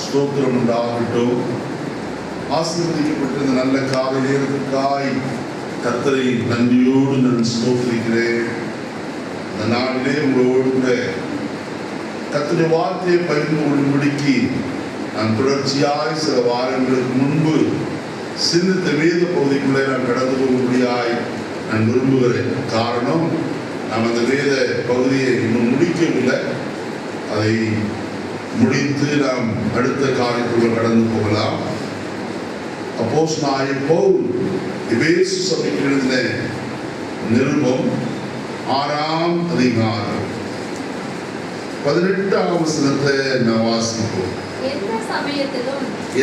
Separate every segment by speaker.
Speaker 1: ஸ்தோத்திரம் உண்டாகட்டும். ஆசீர்வதிக்கப்பட்ட இந்த நல்ல காலை நேரத்துக்காய் கர்த்தரை நன்றியோடு நான் ஸ்தோத்திரிக்கிறேன். இந்த நாளிலே உங்களோடு கூட கர்த்தருடைய வார்த்தையை பகிர்ந்து கொள்ளும்படிக்கு நான் தொடர்ச்சியாய் சில வாரங்களுக்கு முன்பு சிந்தித்த வேத பகுதிக்குள்ளே நான் கடந்து போகும்படியாய் நான் விரும்புகிறேன். காரணம், நாம் அந்த வேத பகுதியை இன்னும் முடிக்கவில்லை. அதை முடித்து நாம் அடுத்த காரியத்துக்குள்ள கடந்து போகலாம். அப்போஸ்தலனாகிய பவுல் எபேசு சபைக்கு எழுதின நிருபம் 6ஆம் அதிகாரம் 18ஆம் வசனத்தை நாம் வாசிப்போம்.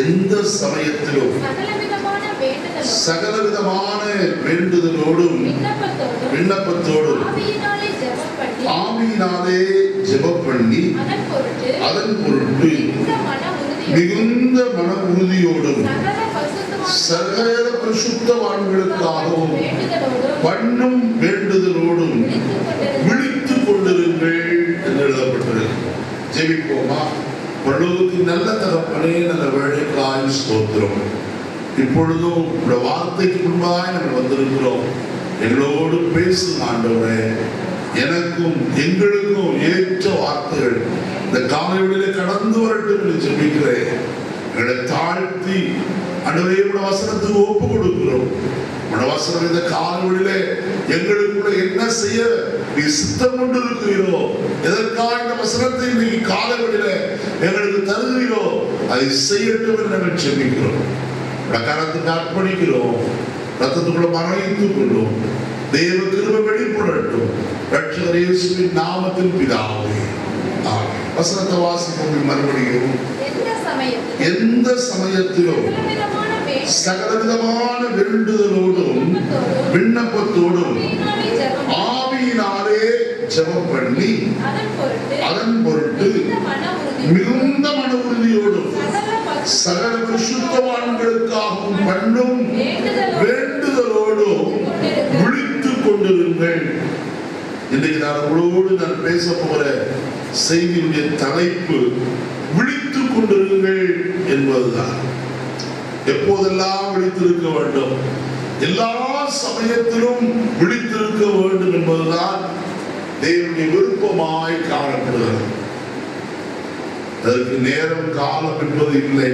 Speaker 1: எந்த சமயத்திலும் சகலவிதமான வேண்டுதலோடும் விண்ணப்பத்தோடும் ஆவியினாலே ஜெபம் பண்ணி அதன் பொருட்டு மிகுந்த மன உறுதியோடும் சகல பரிசுத்தவான்களுக்காகவும் பண்ணும் வேண்டுதலோடும் விழித்துக் கொண்டிருங்கள் என்று எழுதப்பட்டிருக்கு. ஜெபிப்போமா. பரலோகத்தின் நல்ல தகப்பனே, நல்ல வேளைக்காய் ஸ்தோத்திரம். இப்பொழுதும் உங்களுடைய வார்த்தைக்கு முன்பாய் நாங்கள் வந்திருக்கிறோம். எங்களோடு பேசும் ஆண்டவரே, எனக்கும் எங்களுக்கும் ஏற்ற வார்த்தைகள் இந்த காலைவெளியிலே கடந்து வரட்டும் என்று ஜெபிக்கிறேன். எங்களை தாழ்த்தி ஆண்டவரே உடைய வசனத்துக்கு ஒப்பு கொடுக்கிறோம். உடைய வசனம் இந்த காலைவெளியிலே எங்களுக்குள்ள என்ன செய்ய நீ சித்தம் கொண்டு இருக்கிறீரோ, எதற்காக இந்த வசனத்தை இன்னைக்கு காலைவெளியிலே எங்களுக்கு தருகிறீரோ அதை செய்யட்டும் என்று நாங்கள் ஜெபிக்கிறோம். கரத்துக்கு அர்ப்பணிக்கிறோம். ரத்தத்துக்குள்ள மறைத்துக் கொள்ளும். தேவ கிருபை வெளிப்படட்டும். ரட்சகர் இயேசுவின் நாமத்தில் பிதாவே, ஆமென். வசனத்தை வாசிப்போம் மறுபடியும். எந்த சமயத்திலும் சகலவிதமான வேண்டுதலோடும் விண்ணப்பத்தோடும் ஆவியினாலே ஜெபம் பண்ணி அதன் பொருட்டு மிகுந்த மன உறுதியோடும் சகல பரிசுத்தவான்களுக்காகவும் பண்ணும் வேண்டுதலோடும் விழித்துக் கொண்டிருங்கள். இன்றைக்கு நான் பேச போகிற செய்தியுடைய தலைப்பு விழித்துக் கொண்டிருங்கள் என்பதுதான். எப்போதெல்லாம் விழித்திருக்க வேண்டும், எல்லா சமயத்திலும் விழித்திருக்க வேண்டும் என்பதுதான் தேவனுடைய விருப்பமாய் காணப்படுகிறது. அதற்கு நேரம் காலம் என்பது இல்லை.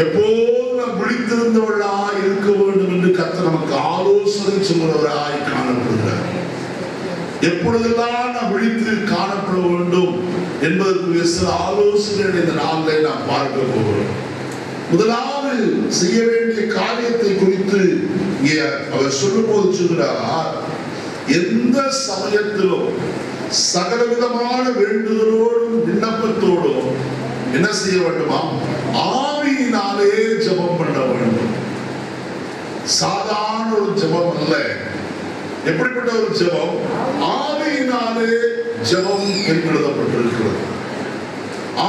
Speaker 1: எப்போது நாம் விழித்திருந்தவர்களாய் இருக்க வேண்டும் என்று கர்த்தர் நமக்கு ஆலோசனை சொல்கிறவராய் காணப்படுகிறார். எப்பொழுதெல்லாம் நாம் விழித்து காணப்பட வேண்டும் என்பதற்கு சில ஆலோசனைகளை இந்த நாளிலே நாம் பார்க்க போகிறோம். முதலாவது செய்ய வேண்டிய காரியத்தை குறித்து அவர் சொல்லும் போது சொல்கிறார், எந்த சமயத்திலும் சகலவிதமான வேண்டுதலோடும் விண்ணப்பத்தோடும் என்ன செய்ய வேண்டுமா? ஆவியினாலே ஜெபம் பண்ண வேண்டும். சாதாரண ஒரு ஜெபம் அல்ல. எப்படிப்பட்ட ஒரு ஜெபம்? ஆவியினாலே ஜெபம் என்று எழுதப்பட்டிருக்கிறது.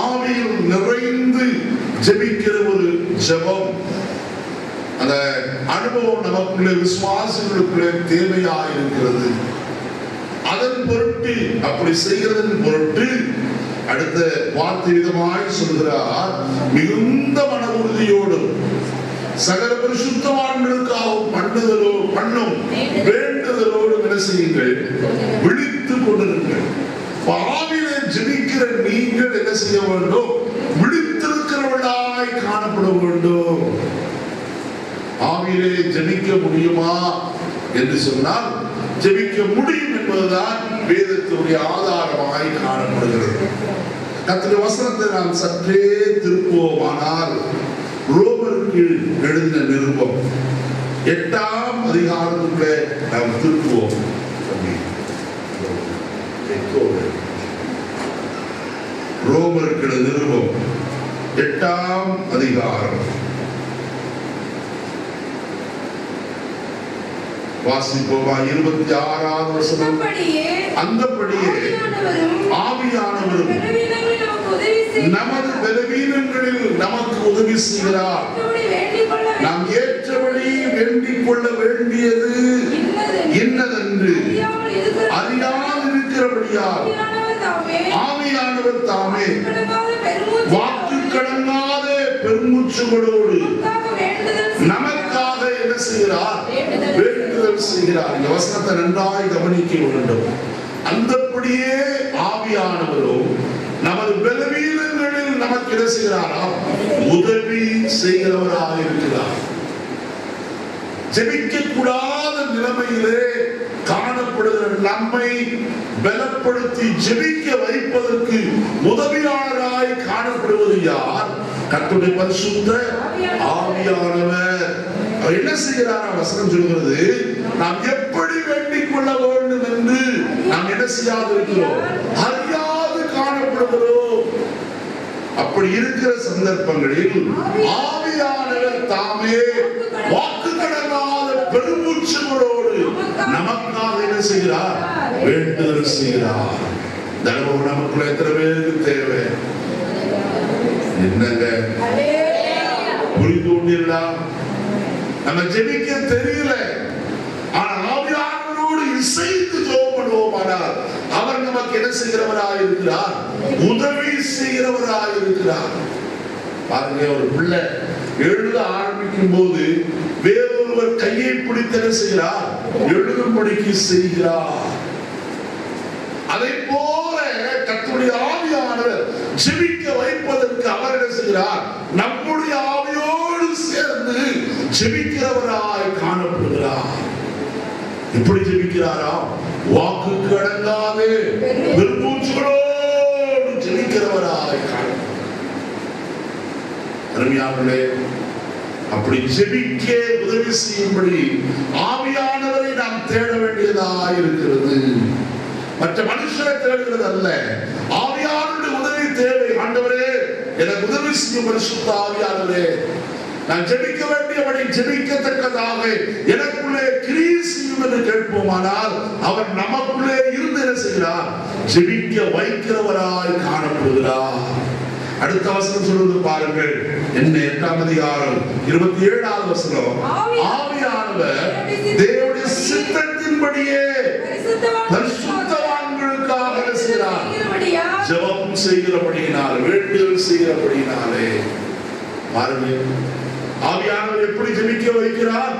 Speaker 1: ஆவியில் நிறைந்து ஜெபிக்கிற ஒரு ஜெபம், அந்த அனுபவம் நமக்குள்ளே விசுவாசிகளுக்குள்ளே தேவையாக இருக்கிறது. அதன் பொருட்டு, அப்படி செய்கிறதன் பொருட்டு அடுத்த வார்த்தை விதமாய் சொல்கிறார், மிகுந்த மன உறுதியோடும் சகல பரிசுத்தவான்களுக்காகவும் பண்ணும் வேண்டுதலோடும் என்ன செய்யுங்கள்? விழித்துக் கொண்டிருங்கள். ஆவியிலே ஜெபிக்கிற நீங்கள் என்ன செய்ய வேண்டும்? விழித்திருக்கிறவர்களாய் காணப்பட வேண்டும். ஆவியிலே ஜெபிக்க முடியுமா என்று சொன்னால், ஜெபிக்க முடியும் என்பதுதான் வேதத்தினுடைய ஆதாரமாய் காணப்படுகிறது. கர்த்தருடைய வசனத்தை நாம் சற்றே திருப்புவோமானால், ரோமருக்கு எழுதின நிருபம் 8ஆம் அதிகாரத்துக்குள்ளே நாம் திருப்புவோம். ரோமருக்கு நிருபம் 8ஆம் அதிகாரம் வாசிப்போமா? 26வது வசனம். அந்தபடியே ஆவியானவரும் நமது பலவீனங்களில் நமக்கு உதவி செய்கிறார். நாம் ஏற்றபடி வேண்டிக் கொள்ள வேண்டியது இன்னதென்று அறியாமல் இருக்கிறபடியால் ஆவியானவர் தாமே வாக்கு பெருமூச்சுகளோடு நமக்காக என்ன செய்கிறார்? வேண்டுதல் செய்கிறார். இந்த வசனத்தை நன்றாய் கவனிக்க வேண்டும். அந்தபடியே ஆவியானவரும் நமது பலவீனங்களில் நமக்கு என்ன செய்கிறாரா? உதவி செய்கிறவராக இருக்கிறார். ஜெபிக்க கூடாத நிலைமையிலே காணப்படுகிற நம்மை பலப்படுத்தி ஜெபிக்க வைப்பதற்கு உதவியாளராய் காணப்படுவது யார்? கர்த்தருடைய பரிசுத்த ஆவியானவர். அவர் என்ன செய்கிறார்? வசனம் சொல்கிறது, நாம் எப்படி வேண்டிக் கொள்ள வேண்டும் என்று நாம் என்ன செய்யாது இருக்கிறோம்? அறியாது காணப்படுகிறோம். அப்படி இருக்கிற சந்தர்ப்பங்களில் ஆவியானவர் தாமே வாக்கு கடங்காத பெருமூச்சுகளோடு நமக்காக என்ன செய்கிறார்? வேண்டுதல் செய்கிறார். தர்மம் நமக்குள்ள எத்தனை பேருக்கு தேவை? என்னங்க புரிந்து கொண்டீர்களா? நம்ம ஜெபிக்க தெரியல, ஆனா ஆவியானவரோடு இசைந்து ஜெபம் பண்ணுவோமானால் அவர் நமக்கு என்ன செய்கிறவராய் இருக்கிறார்? உதவி செய்கிறவராய் இருக்கிறார். பாருங்க, ஒரு பிள்ளை எழுத ஆரம்பிக்கும் போது வேறொருவர் கையை பிடித்து என்ன செய்கிறார்? எழுதும்படிக்கு செய்கிறார். அதை போல கர்த்தருடைய ஆவியானவர் ஜெபிக்க வைப்பதற்கு அவர் என்ன செய்கிறார்? நம்முடைய ஆவியோடு சேர்ந்து ஜெபிக்கிறவராய் காணப்படுகிறார். எப்படி ஜெபிக்கிறாரா? வாக்கு கடங்காது பெருமூச்சுகளோடு ஜெபிக்கிறவராய் காணப்படுகிறார். அருமையானவர்களே, அப்படி ஜெபிக்க உதவி செய்யும்படி ஆவியானவரை நாம் தேட வேண்டியதாக இருக்கிறது. மற்ற மனுஷரை தேடுகிறது அல்ல, ஆவியானவருடைய உதவி தேவை. ஆண்டவரே, எனக்கு உதவி செய்யும் பரிசுத்த ஆவியானவரே, நான் ஜெபிக்க வேண்டியபடி ஜெபிக்கத்தக்கதாக எனக்குள்ளே கிரியை செய்யும் என்று கேட்போமானால் அவர் நமக்குள்ளே இருந்து என்ன செய்கிறார்? ஜெபிக்க வைக்கிறவராய் காணப்படுகிறார். அடுத்த வசனம் சொல்வது பாருங்கள். என்ன 8ஆம் அதிகாரம் 27வது வசனம். ஆவியானவர் தேவனுடைய சித்தத்தின்படியே பரிசுத்தவான்களுக்காக ஜெபம் செய்கிறபடியினால், வேண்டுதல் செய்கிறபடியினாலே. பாருங்கள், ஆவியானவர் எப்படி ஜெபிக்க வைக்கிறார்?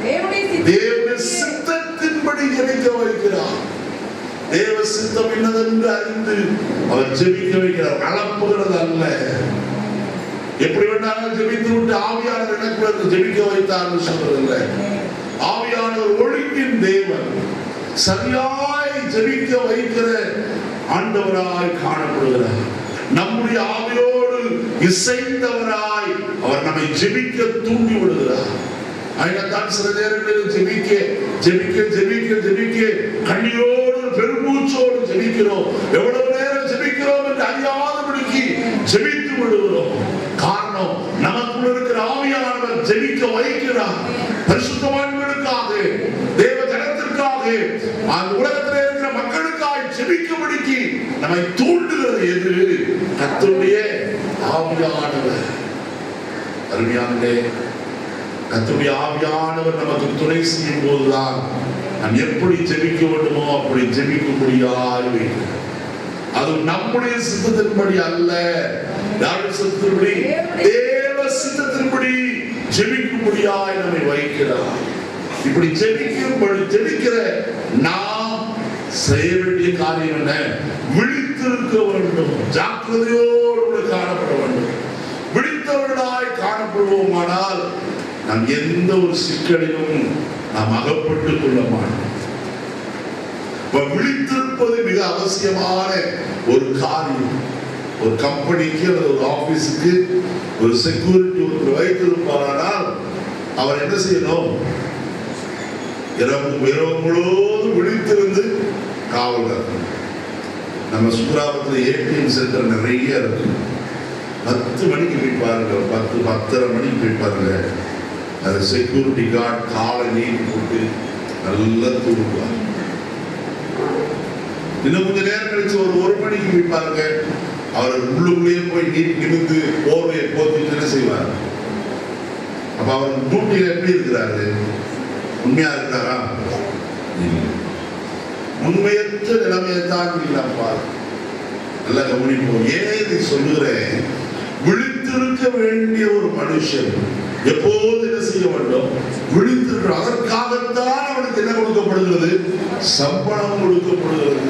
Speaker 1: தேவனுடைய சித்தத்தின்படி ஜெபிக்க வைக்கிறார். தேவ சித்தம் என்னதென்று அறிந்து அவர் ஜெபிக்க வைக்கிறார். அளப்புகிறது அல்ல. எப்படி வேண்டாலும் ஜெபித்து விட்டு ஆவியானவர் எனக்கு ஜெபிக்க வைத்தார் சொல்றதில்லை. ஆவியானவர் ஒழுங்கின் தேவன், சரியாய் ஜெபிக்க வைக்கிற ஆண்டவராய் காணப்படுகிறார். நம்முடைய ஆவியோடு இசைந்தவராய் அவர் நம்மை ஜெபிக்க தூண்டி விடுகிறார். அதனால்தான் சில நேரங்களில் ஜெபிக்க ஜெபிக்க ஜெபிக்க ஜெபிக்க கண்ணீரோடு பெருமூச்சோடு ஜெபிக்கிறோம். எவ்வளவு நேரம் ஜெபிக்கிறோம் என்று அறியாதபடிக்கு ஜெபித்து விடுகிறோம். காரணம், நமக்குள்ள இருக்கிற ஆவியானவர் ஜெபிக்க வைக்கிறார். பரிசுத்தவான்களுக்காக, தேவ ஜனத்திற்காக, அந்த உலகத்தில் இருக்கிற மக்களுக்காக ஜெபிக்கும்படிக்கு நம்மை தூண்டுகிறது எது? கர்த்தருடைய ஆவியானவர். அருமையானவரே, கர்த்தருடைய ஆவியானவர் நமக்கு துணை செய்யும் போதுதான் நாம் எப்படி ஜெபிக்க வேண்டுமோ அப்படி ஜெபிக்கும்படியாய் வைக்கிறார். அது நம்முடைய சித்தத்தின்படி அல்ல. யாருடைய சித்தத்தின்படி? தேவ சித்தத்தின்படி ஜெபிக்கும்படியாய் நம்மை வைக்கிறார். இப்படி ஜெபிக்கிற நாம் செய்ய வேண்டிய காரியம் என்ன? விழித்திருக்க வேண்டும், ஜாக்கிரதையோடு காணப்பட வேண்டும். விழித்தவர்களாய் காணப்படுவோமானால் நாம் எந்த ஒரு சிக்கலிலும் நாம் அகப்பட்டுக் கொள்ள மாட்டோம். விழித்திருப்பது மிக அவசியமான ஒரு காரியம். ஒரு கம்பெனிக்கு அல்லது ஒரு ஆபீஸுக்கு ஒரு செக்யூரிட்டி ஒருத்தர் வைத்திருப்பாரானால் அவர் என்ன செய்யணும்? இரவு முழுவதும் விழித்திருந்து காவல் காக்கணும். நம்ம சுற்றுலாபத்தில் ஏடிஎம் சென்டர் நிறைய இருக்கு. 10 மணிக்கு போய் பாருங்க, 10:30 மணிக்கு போய் பாருங்க. அது செக்யூரிட்டி கார்டு காலை நீட்டி போட்டு நல்லா தூங்குவார். இன்னும் கொஞ்சம் நேரம் கழிச்சு ஒரு மணிக்கு போய் பாருங்க, அவர் உள்ளுக்குள்ளேயே போய் நிமிந்து போர்வையை போத்திட்டு என்ன செய்வார்? அப்ப அவர் டியூட்டியில எப்படி இருக்கிறாரு? உண்மையா இருக்கிறாரா? உண்மையற்ற நிலைமையை தான் பாரு. நல்லா கவனிப்போம். ஏன் இதை சொல்லுகிறேன்? விழித்திருக்க வேண்டிய ஒரு மனுஷன் எப்போது என்ன செய்ய வேண்டும்? விழித்திருக்கிற. அதற்காகத்தான் அவனுக்கு என்ன கொடுக்கப்படுகிறது? சம்பளம் கொடுக்கப்படுகிறது.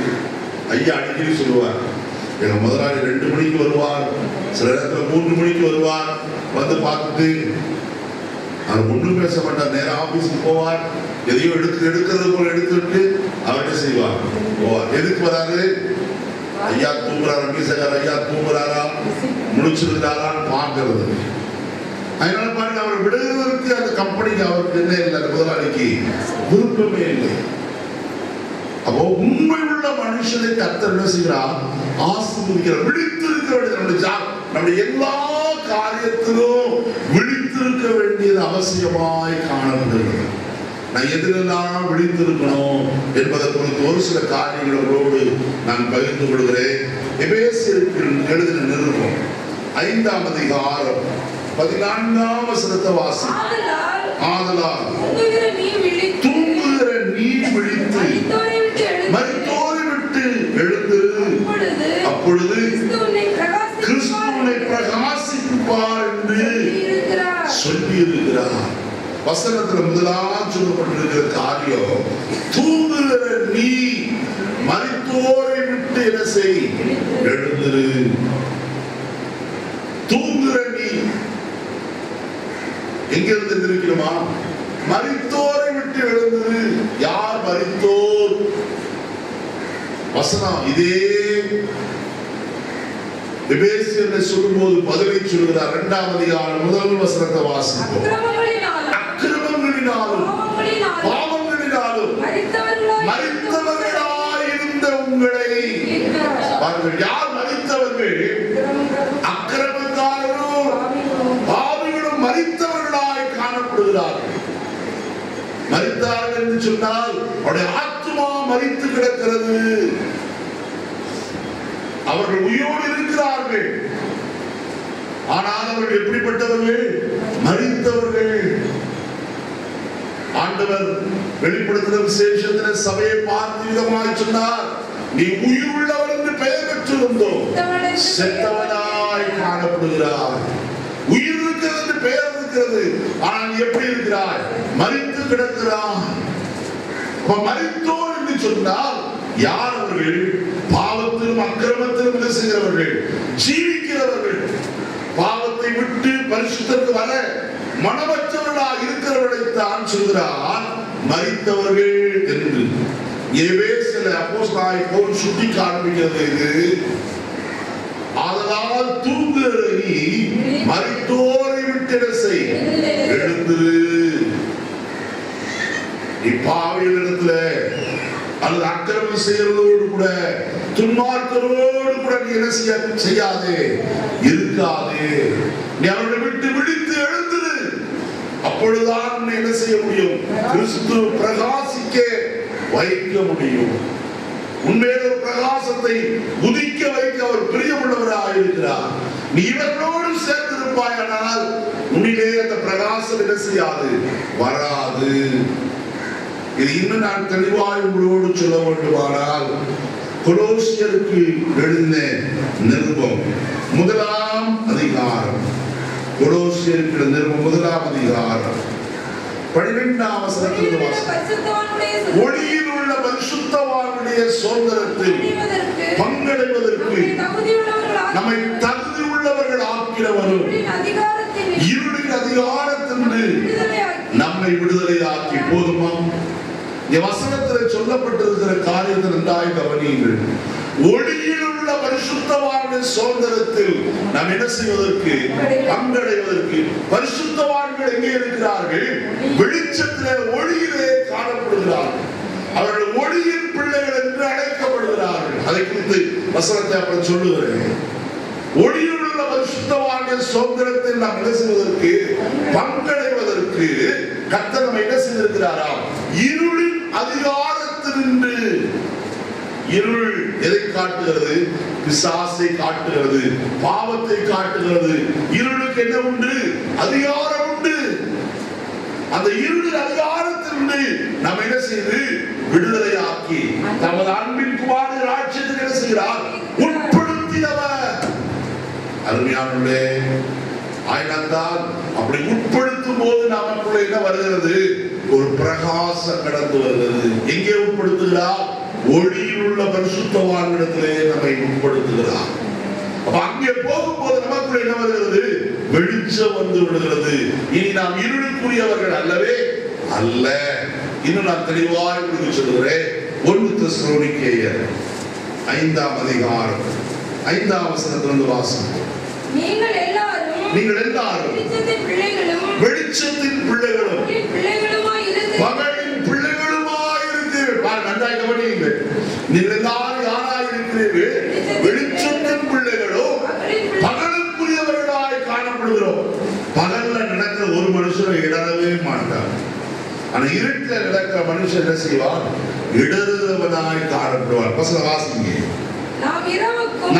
Speaker 1: ஐயா அடிக்கடி சொல்லுவார், எங்க முதலாளி 2 மணிக்கு வருவார், சில நேரத்தில் 3 மணிக்கு வருவார். வந்து பார்த்துட்டு அவர் ஒன்றும் பேச மாட்டார், நேரம் ஆபீஸுக்கு போவார். எதையோ எடுக்கிறது போல எடுத்துட்டு அவர் என்ன செய்வார்? போவார். எதுக்கு வராரு? ஐயா தூங்குறாரா, மீசக்கார ஐயா தூங்குறாரா, முடிச்சிருக்கிறாரான்னு பார்க்கறது. அதனால பாருங்க, அவர் விடுவதற்கு அந்த கம்பெனிக்கு அவருக்கு என்ன இல்லை, அந்த முதலாளிக்கு விருப்பமே இல்லை. அப்போ உண்மை உள்ள மனுஷனை கர்த்தர் என்ன செய்கிறார்? ஆசீர்வதிக்கிறார். விழித்திருக்க வேண்டியது நம்முடைய எல்லா காரியத்திலும் விழித்திருக்க வேண்டியது அவசியமாய் காணப்படுகிறது. நான் எதிரெல்லாம் விழித்திருக்கணும் என்பதை குறித்து ஒரு சில காரியங்களோடு நான் பகிர்ந்து கொள்கிறேன். எபேசியருக்கு எழுதின நிருபம் 5ஆம் அதிகாரம் 14ஆம் வசனத்தை வாசி. ஆதலால் தூங்குகிற நீ விழித்து மரித்தோரை விட்டு எழுந்திரு, அப்பொழுது கிறிஸ்து உன்னை பிரகாசிப்பார் என்று சொல்லி இருக்கிறார். வசனத்துல முதலாம் சொல்லப்பட்டிருக்கிற காரியம், தூங்குகிற நீ மரித்தோரை விட்டு என்ன செய்? எழுந்திரு. தூங்குகிற நீ எங்கிருந்து இருக்கிறோமா? மரித்தோரை விட்டு எழுந்திரு. யார் மரித்தோர்? வசனம் இதே எபேசியர்களை சொல்லும்போது பதிலை சொல்கிறார். 2ஆம் அதிகாரம் 1 வசனத்தை வாசிப்போம். அக்கிரமங்களினாலும் பாவங்களினாலும் மரித்தவர்களாய் இருந்த உங்களை பாருங்கள். யார் மரித்தவர்கள்? அக்கிரமக்காரரும் பாவிகளும் மரித்தவர்களாய் காணப்படுகிறார்கள். மரித்தார்கள் என்று சொன்னால் அவருடைய ஆத்மா மரித்து கிடக்கிறது. அவர்கள் உயிரோடு இருக்கிறார்கள், ஆனால் அவர்கள் எப்படிப்பட்டவர்கள்? மரித்தவர்கள். ஆண்டவர் வெளிப்படுத்தின விசேஷத்தின சபையை பார்த்து விதமாய் சொன்னார், நீ உயிருள்ளவர் என்று பெயர் பெற்றிருந்தோம், செத்தவனாய் காணப்படுகிறார். உயிர் இருக்கிறது என்று பெயர் இருக்கிறது, ஆனால் நீ எப்படி இருக்கிறாய்? மரித்து கிடக்கிறான். மரித்தோர் என்று சொன்னால் யார் அவர்கள்? பாவத்திலும் அக்கிரமத்திலும் என்ன செய்கிறவர்கள்? ஜீவிக்கிறவர்கள். பாவத்தை விட்டு பரிசுத்தத்துக்கு வர மனமற்றவர்களாக இருக்கிறவர்களைத்தான் சொல்கிறார் மரித்தவர்கள் என்று. எபேசியர் அப்போஸ்தலனாகிய பவுல் சுட்டி காண்பிக்கிறது இது. ஆதலால் தூங்குகிற நீ மரித்தோரை விட்டு என்ன செய்? எழுந்திரு. இப்பாவிகளிடத்துல அல்லது அக்கிரமம் செய்யறதோடு கூட துன்மார்க்கரோடு கூட நீ என்ன செய்யாதே, இருக்காதே. நீ அவர்களை விட்டு விழித்து எழுந்திரு. அப்பொழுதுதான் நீ என்ன செய்ய முடியும்? கிறிஸ்து பிரகாசிக்க வைக்க முடியும். உண்மையில ஒரு பிரகாசத்தை உதிக்க வைக்க அவர் பிரியமுள்ளவராக இருக்கிறார். நீ இவர்களோடு சேர்ந்து இருப்பாயானால் உன்னிலே அந்த பிரகாசம் என்ன செய்யாது? வராது. இது இன்னும் நான் தெளிவாய் உங்களோடு சொல்ல வேண்டுமானால், கொலோசியருக்கு எழுதின நிருபம் 1ஆம் அதிகாரம், கொலோசியருக்கு நிருபம் 1ஆம் அதிகாரம் 12ஆம் வசனத்தில் ஒளியில் உள்ள பரிசுத்தவானுடைய சுதந்திரத்தில் பங்கடைவதற்கு நம்மை தகுதி உள்ளவர்கள் ஆக்கிறவரும் இருளின் அதிகாரத்திலிருந்து நம்மை விடுதலையாக்கி. போதுமா? வசனத்தில் சொல்லப்பட்டிருக்கிற காரியத்தை நன்றாய் கவனியுங்கள். ஒளியில் உள்ள பரிசுத்தவானுடைய சுதந்திரத்தில் நாம் என்ன செய்வதற்கு? பங்கடைவதற்கு. பரிசுத்தவான்கள் எங்கே இருக்கிறார்கள்? வெளிச்சத்திலே ஒளியிலே காணப்படுகிறார்கள். அவர்கள் ஒளியின் பிள்ளைகள் என்று அழைக்கப்படுகிறார்கள். அதை குறித்து வசனத்தை அப்புறம் சொல்லுகிறேன். ஒளியில் உள்ள பரிசுத்தவானுடைய சுதந்திரத்தில் நாம் என்ன செய்வதற்கு? பங்கடைவதற்கு கர்த்தர் நம்மை என்ன செய்திருக்கிறாராம்? இருளின் அதிகாரத்தினின்று. இருள் எதை காட்டுகிறது? பிசாசை காட்டுகிறது, பாவத்தை காட்டுகிறது. இருளுக்கு என்ன உண்டு? அதிகாரம் உண்டு. அந்த இருளின் அதிகாரத்திலிருந்து நாம் என்ன செய்து விடுதலையாக்கி தமது அன்பின் குமாரன் ராஜ்யத்தில் என்ன செய்கிறார்? உட்படுத்தினவர். அருமையானவர்களே, ஆயினத்தால் அப்படி உட்படுத்தும் போது நமக்குள்ள என்ன வருகிறது? ஒரு பிரகாசம் கடந்து வருகிறது. எங்கே உட்படுத்துகிறார்? ஒளியில் உள்ள பரிசுத்தவான்களிடத்திலே நம்மை உட்படுத்துகிறார். அப்ப அங்கே போகும்போது நமக்குள்ள என்ன வருகிறது? வெளிச்சம் வந்து விடுகிறது. இனி நாம் இருளுக்குரியவர்கள் அல்லவே அல்ல. இன்னும் நான் தெளிவாய் உங்களுக்கு சொல்கிறேன். 1 தெசலோனிக்கேயர் 5ஆம் அதிகாரம் 5ஆம் வசனத்திலிருந்து வாசிப்போம்.
Speaker 2: நீங்கள் எல்லாரும்
Speaker 1: வெளிச்சத்தின் பிள்ளைகளும் மகளின் பிள்ளைகளுமாய் இருக்கிறீர்கள். நன்றாய் கவனியுங்கள். நீங்கள் எல்லாரும் யாராய் இருக்கிறீர்கள்? வெளிச்சத்தின் பிள்ளைகளும் பகலுக்குரியவர்களாய் காணப்படுகிறோம். பகல்ல நடக்கிற ஒரு மனுஷனை இடரவே மாட்டார். ஆனா இருட்டில் நடக்கிற மனுஷன் என்ன செய்வார்? இடறுவனாய் காணப்படுவார். வசனம் வாசிங்க.
Speaker 2: நாம் இரவுக்கும்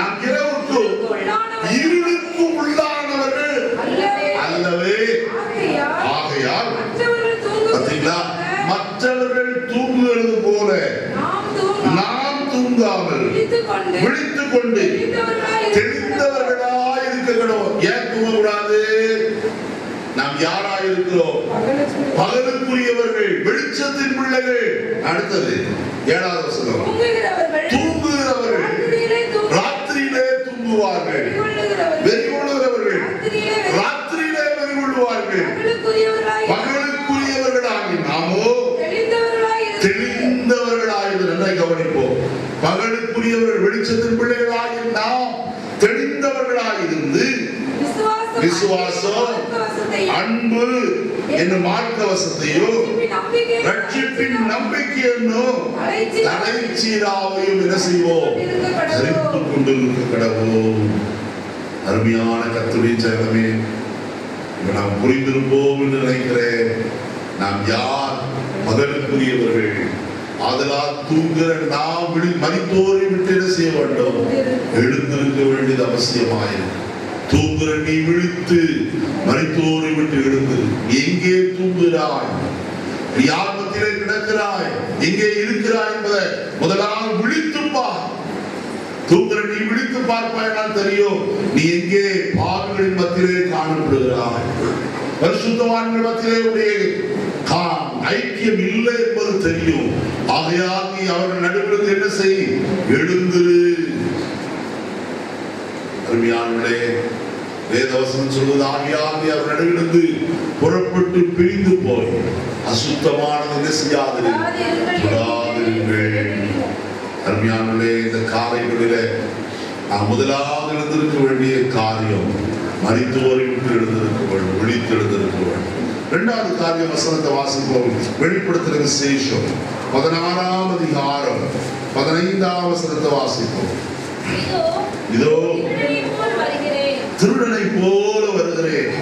Speaker 1: இருளுக்கும் உள்ளானவர்கள் அல்லவே. ஆகையால் பார்த்தீங்களா, மற்றவர்கள் தூங்குகிறது போல நாம் தூங்காமல் விழித்துக் கொண்டு தெளிந்தவர்களாய் இருக்கணும். ஏன் தூங்கக்கூடாது? நாம் யாராய் இருக்கிறோம்? பகலுக்குரியவர்கள், வெளிச்சத்தின் பிள்ளைகள். அடுத்தது 7வது வசனம். தூங்குகிறவர்கள் ராத்திரியிலே தூங்குவார்கள், வெறிகொள்ளுகிறவர்கள் ராத்திரியிலே வெறிகொள்ளுவார்கள். பகலுக்குரியவர்களாகி நாமோ தெளிந்தவர்களாய். நன்றாய் கவனிப்போம். பகலுக்குரியவர்கள் வெளிச்சத்தின் பிள்ளைகளாகி நாம் தெளிந்தவர்களாய் இருந்து விசுவாசம், அன்பு என்னும் மார்க்கவசத்தையோ ரட்சிப்பின் நம்பிக்கை என்னும் தலைச்சீராவையும் என்ன செய்வோம்? தரித்துக் கொண்டிருக்க கடவோம். அருமையான கர்த்தருடைய ஜனமே, நாம் புரிந்திருப்போம் என்று நினைக்கிறேன். நாம் யார்? பகலுக்குரியவர்கள். ஆதலால் தூங்குகிற நாம் மரித்தோரை விட்டு என்ன செய்ய வேண்டும்? எழுந்திருக்க வேண்டியது அவசியமாயிருக்கு. தூங்குற நீ விழித்து மரித்தோரை விட்டு எழுந்து. எங்கே தூங்குகிறாய்? நீ யார் மத்தியிலே கிடக்கிறாய்? எங்கே இருக்கிறாய் என்பதை முதலாவது விழித்து பார். தூங்குற நீ விழித்து பார்ப்பாய், தெரியும் நீ எங்கே பாவிகளின் மத்தியிலே காணப்படுகிறாய். பரிசுத்தவான்கள் மத்தியிலே உடைய ஐக்கியம் இல்லை என்பது தெரியும். ஆகையால் நீ அவர்கள் நடுவில் என்ன செய்? எழுந்திரு. அருமையானவர்களே, வேதவசனம் சொல்வது, ஆகையால் நீ அவர் நடுவிலிருந்து புறப்பட்டு பிரிந்து போய் அசுத்தமானது என்ன செய்யாதிருங்கள். அருமையானவர்களே, இந்த காலைகளிலே நாம் முதலாவது எழுந்திருக்க வேண்டிய காரியம் மரித்தோரை விட்டு எழுந்திருக்க வேண்டும், விழித்து எழுந்திருக்க வேண்டும். 2வது காரியம் வசனத்தை வாசிப்போம். வெளிப்படுத்துகிற விசேஷம் 16ஆம் அதிகாரம் 15ஆம் வசனத்தை வாசிப்போம். இதோ திருடனை போல வருகிறேன்,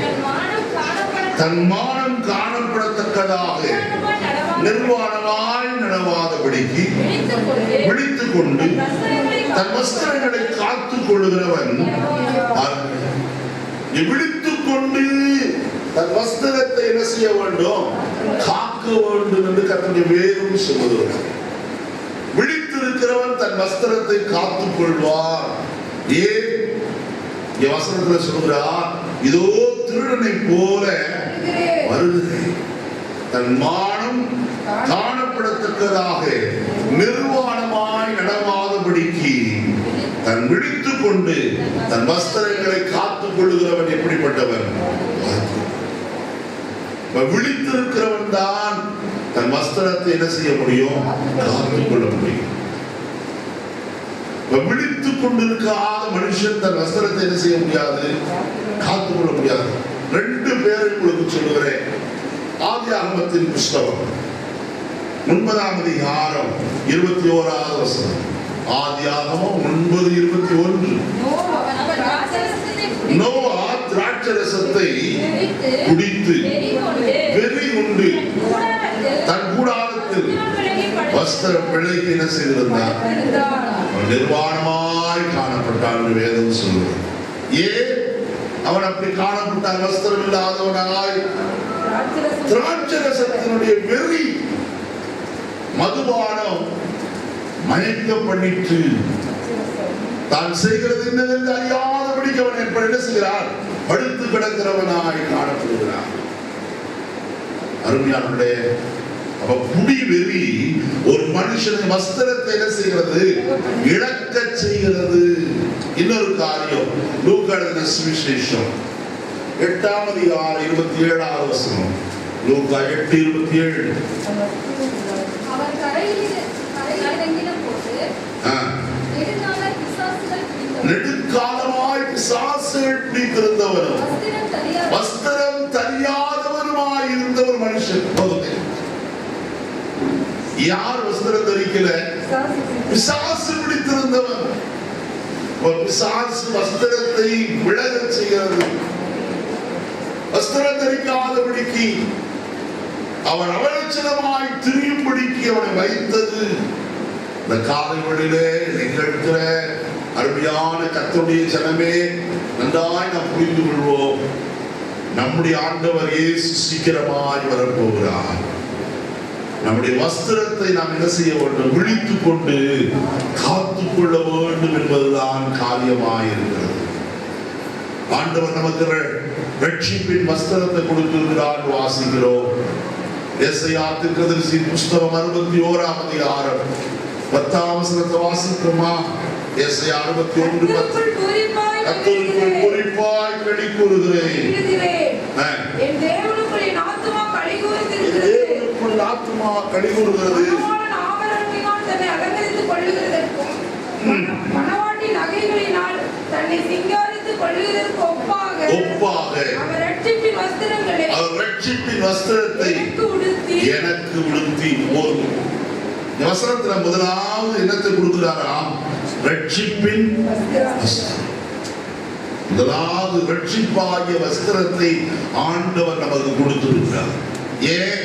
Speaker 1: தன் மானம் காணப்படத்தக்கதாக நிர்வாணமாய் நடவாதபடிக்கு விழித்துக் கொண்டு தன் வஸ்திரங்களை காத்துக் கொள்ளுகிறவன். விழித்துக் கொண்டு தன் வஸ்திரத்தை என்ன செய்ய வேண்டும்? காக்க வேண்டும் என்று கர்த்தருடைய வேதம் சொல்லுகிறது. விழித்திருக்கிறவன் தன் வஸ்திரத்தை காத்துக் கொள்வார். ஏன் வசனத்தில் சொல்கிறார்? இதோ திருடனை போல வருகிறேன், தன் மானம் காணப்படத்தக்கதாக நிர்வாணமாய் நடவாதபடிக்கு தன் விழித்துக் கொண்டு தன் வஸ்திரங்களை காத்துக் கொள்ளுகிறவன் எப்படிப்பட்டவன்? விழித்திருக்கிறவன் தான் தன் வஸ்திரத்தை என்ன செய்ய முடியும்? காத்துக் கொள்ள முடியும். விழித்துக் கொண்டிருக்காத மனுஷன் தன் வஸ்திரத்தை என்ன செய்ய முடியாது? காத்துக் கொள்ள முடியாது. 2 பேரை உங்களுக்கு சொல்லுகிறேன். ஆதியாகமத்தின் புஸ்தகம் 9ஆம் அதிகாரம் 21வது வசனம். ஆதியாகமம் 9:21. நோவா திராட்சரசத்தை குடித்து வெறி உண்டு தன் கூடாரத்தில் வஸ்திர பிழைக்கு என்ன செய்திருந்தார்? நிர்வாணமாய் காணப்பட்டான் என்று வேதம் சொல்லுவது. ஏன் அவன் அப்படி காணப்பட்டான்? வஸ்திரம் இல்லாதவனாய், திராட்சரசத்தினுடைய வெறி, மதுபானம் மயக்க பண்ணிட்டு தான் செய்கிறது என்னவென்று அறியாதபடிக்கு அவன் என்ன செய்கிறார்? படுத்து கிடக்கிறவனாய் காணப்படுகிறான். அருமையானவர்களே, அப்ப குடி வெறி ஒரு மனுஷனை வஸ்திரத்தை என்ன செய்கிறது? இழக்க செய்கிறது. இன்னொரு காரியம், லூக்கா எழுதின சுவிசேஷம் 8ஆம் அதிகாரம் 27ஆவது வசனம். லூக்கா 8:27.
Speaker 3: அவர் கரையில் இறங்கின போது
Speaker 1: நெடுங்காலமாய் பிசாசுகள் பிடித்திருந்தவரும் வஸ்திரம் தெரியாதவருமாய் இருந்த ஒரு மனுஷன். யார் வஸ்திரம் தரிக்கல? பிசாசு பிடித்திருந்தவன். பிசாசு வஸ்திரத்தை விலக செய்கிறது. வஸ்திரம் தரிக்காதபடிக்கு அவன் அவலட்சணமாய் திரியும்படிக்கு அவனை வைத்தது. இந்த காலை வேளையிலே நிகழ்கிற அருமையான கர்த்தருடைய ஜனமே, நன்றாய் நாம் புரிந்து கொள்வோம். நம்முடைய ஆண்டவர் இயேசு சீக்கிரமாய் வரப்போகிறார். நம்முடைய வஸ்திரத்தை நாம் என்ன செய்ய வேண்டும்? விழித்துக் கொண்டு காத்துக் கொள்ள வேண்டும் என்பதுதான் காரியமாய் இருக்கிறது. ஆண்டவர் நமக்கு ரட்சிப்பின் வஸ்திரத்தை கொடுத்திருக்கிறார் வாசிக்கிறோம். ஏசாயா தீர்க்கதரிசி புஸ்தகம் 61ஆம் அதிகாரம் 10ஆம் வசனத்தை வாசிக்கிறோமா? ஏசாயா 61:10. கர்த்தருக்குள் பூரிப்பாய் களி கூறுகிறேன்.
Speaker 2: என் தேவனுக்குள் என் ஆத்துமா களி கூறுகிறது.
Speaker 1: தேவனுக்குள் ஆத்துமா களி கூறுகிறது.
Speaker 2: ஆபரணங்களால் தன்னை அலங்கரித்துக் கொள்ளுகிறதற்கும் மணவாட்டி நகைகளினால் தன்னை சிங்காரித்துக் கொள்ளுகிறதற்கு ஒப்பாக அவர் ரட்சிப்பின் வஸ்திரத்தை எனக்கு உடுத்தி. போதும். இந்த வசனத்துல முதலாவது என்னத்தை கொடுக்கிறாராம்? ரட்சிப்பின் வஸ்திரம். முதலாவது ரட்சிப்பாகிய வஸ்திரத்தை ஆண்டவர் நமக்கு கொடுத்திருக்கிறார். ஏன்?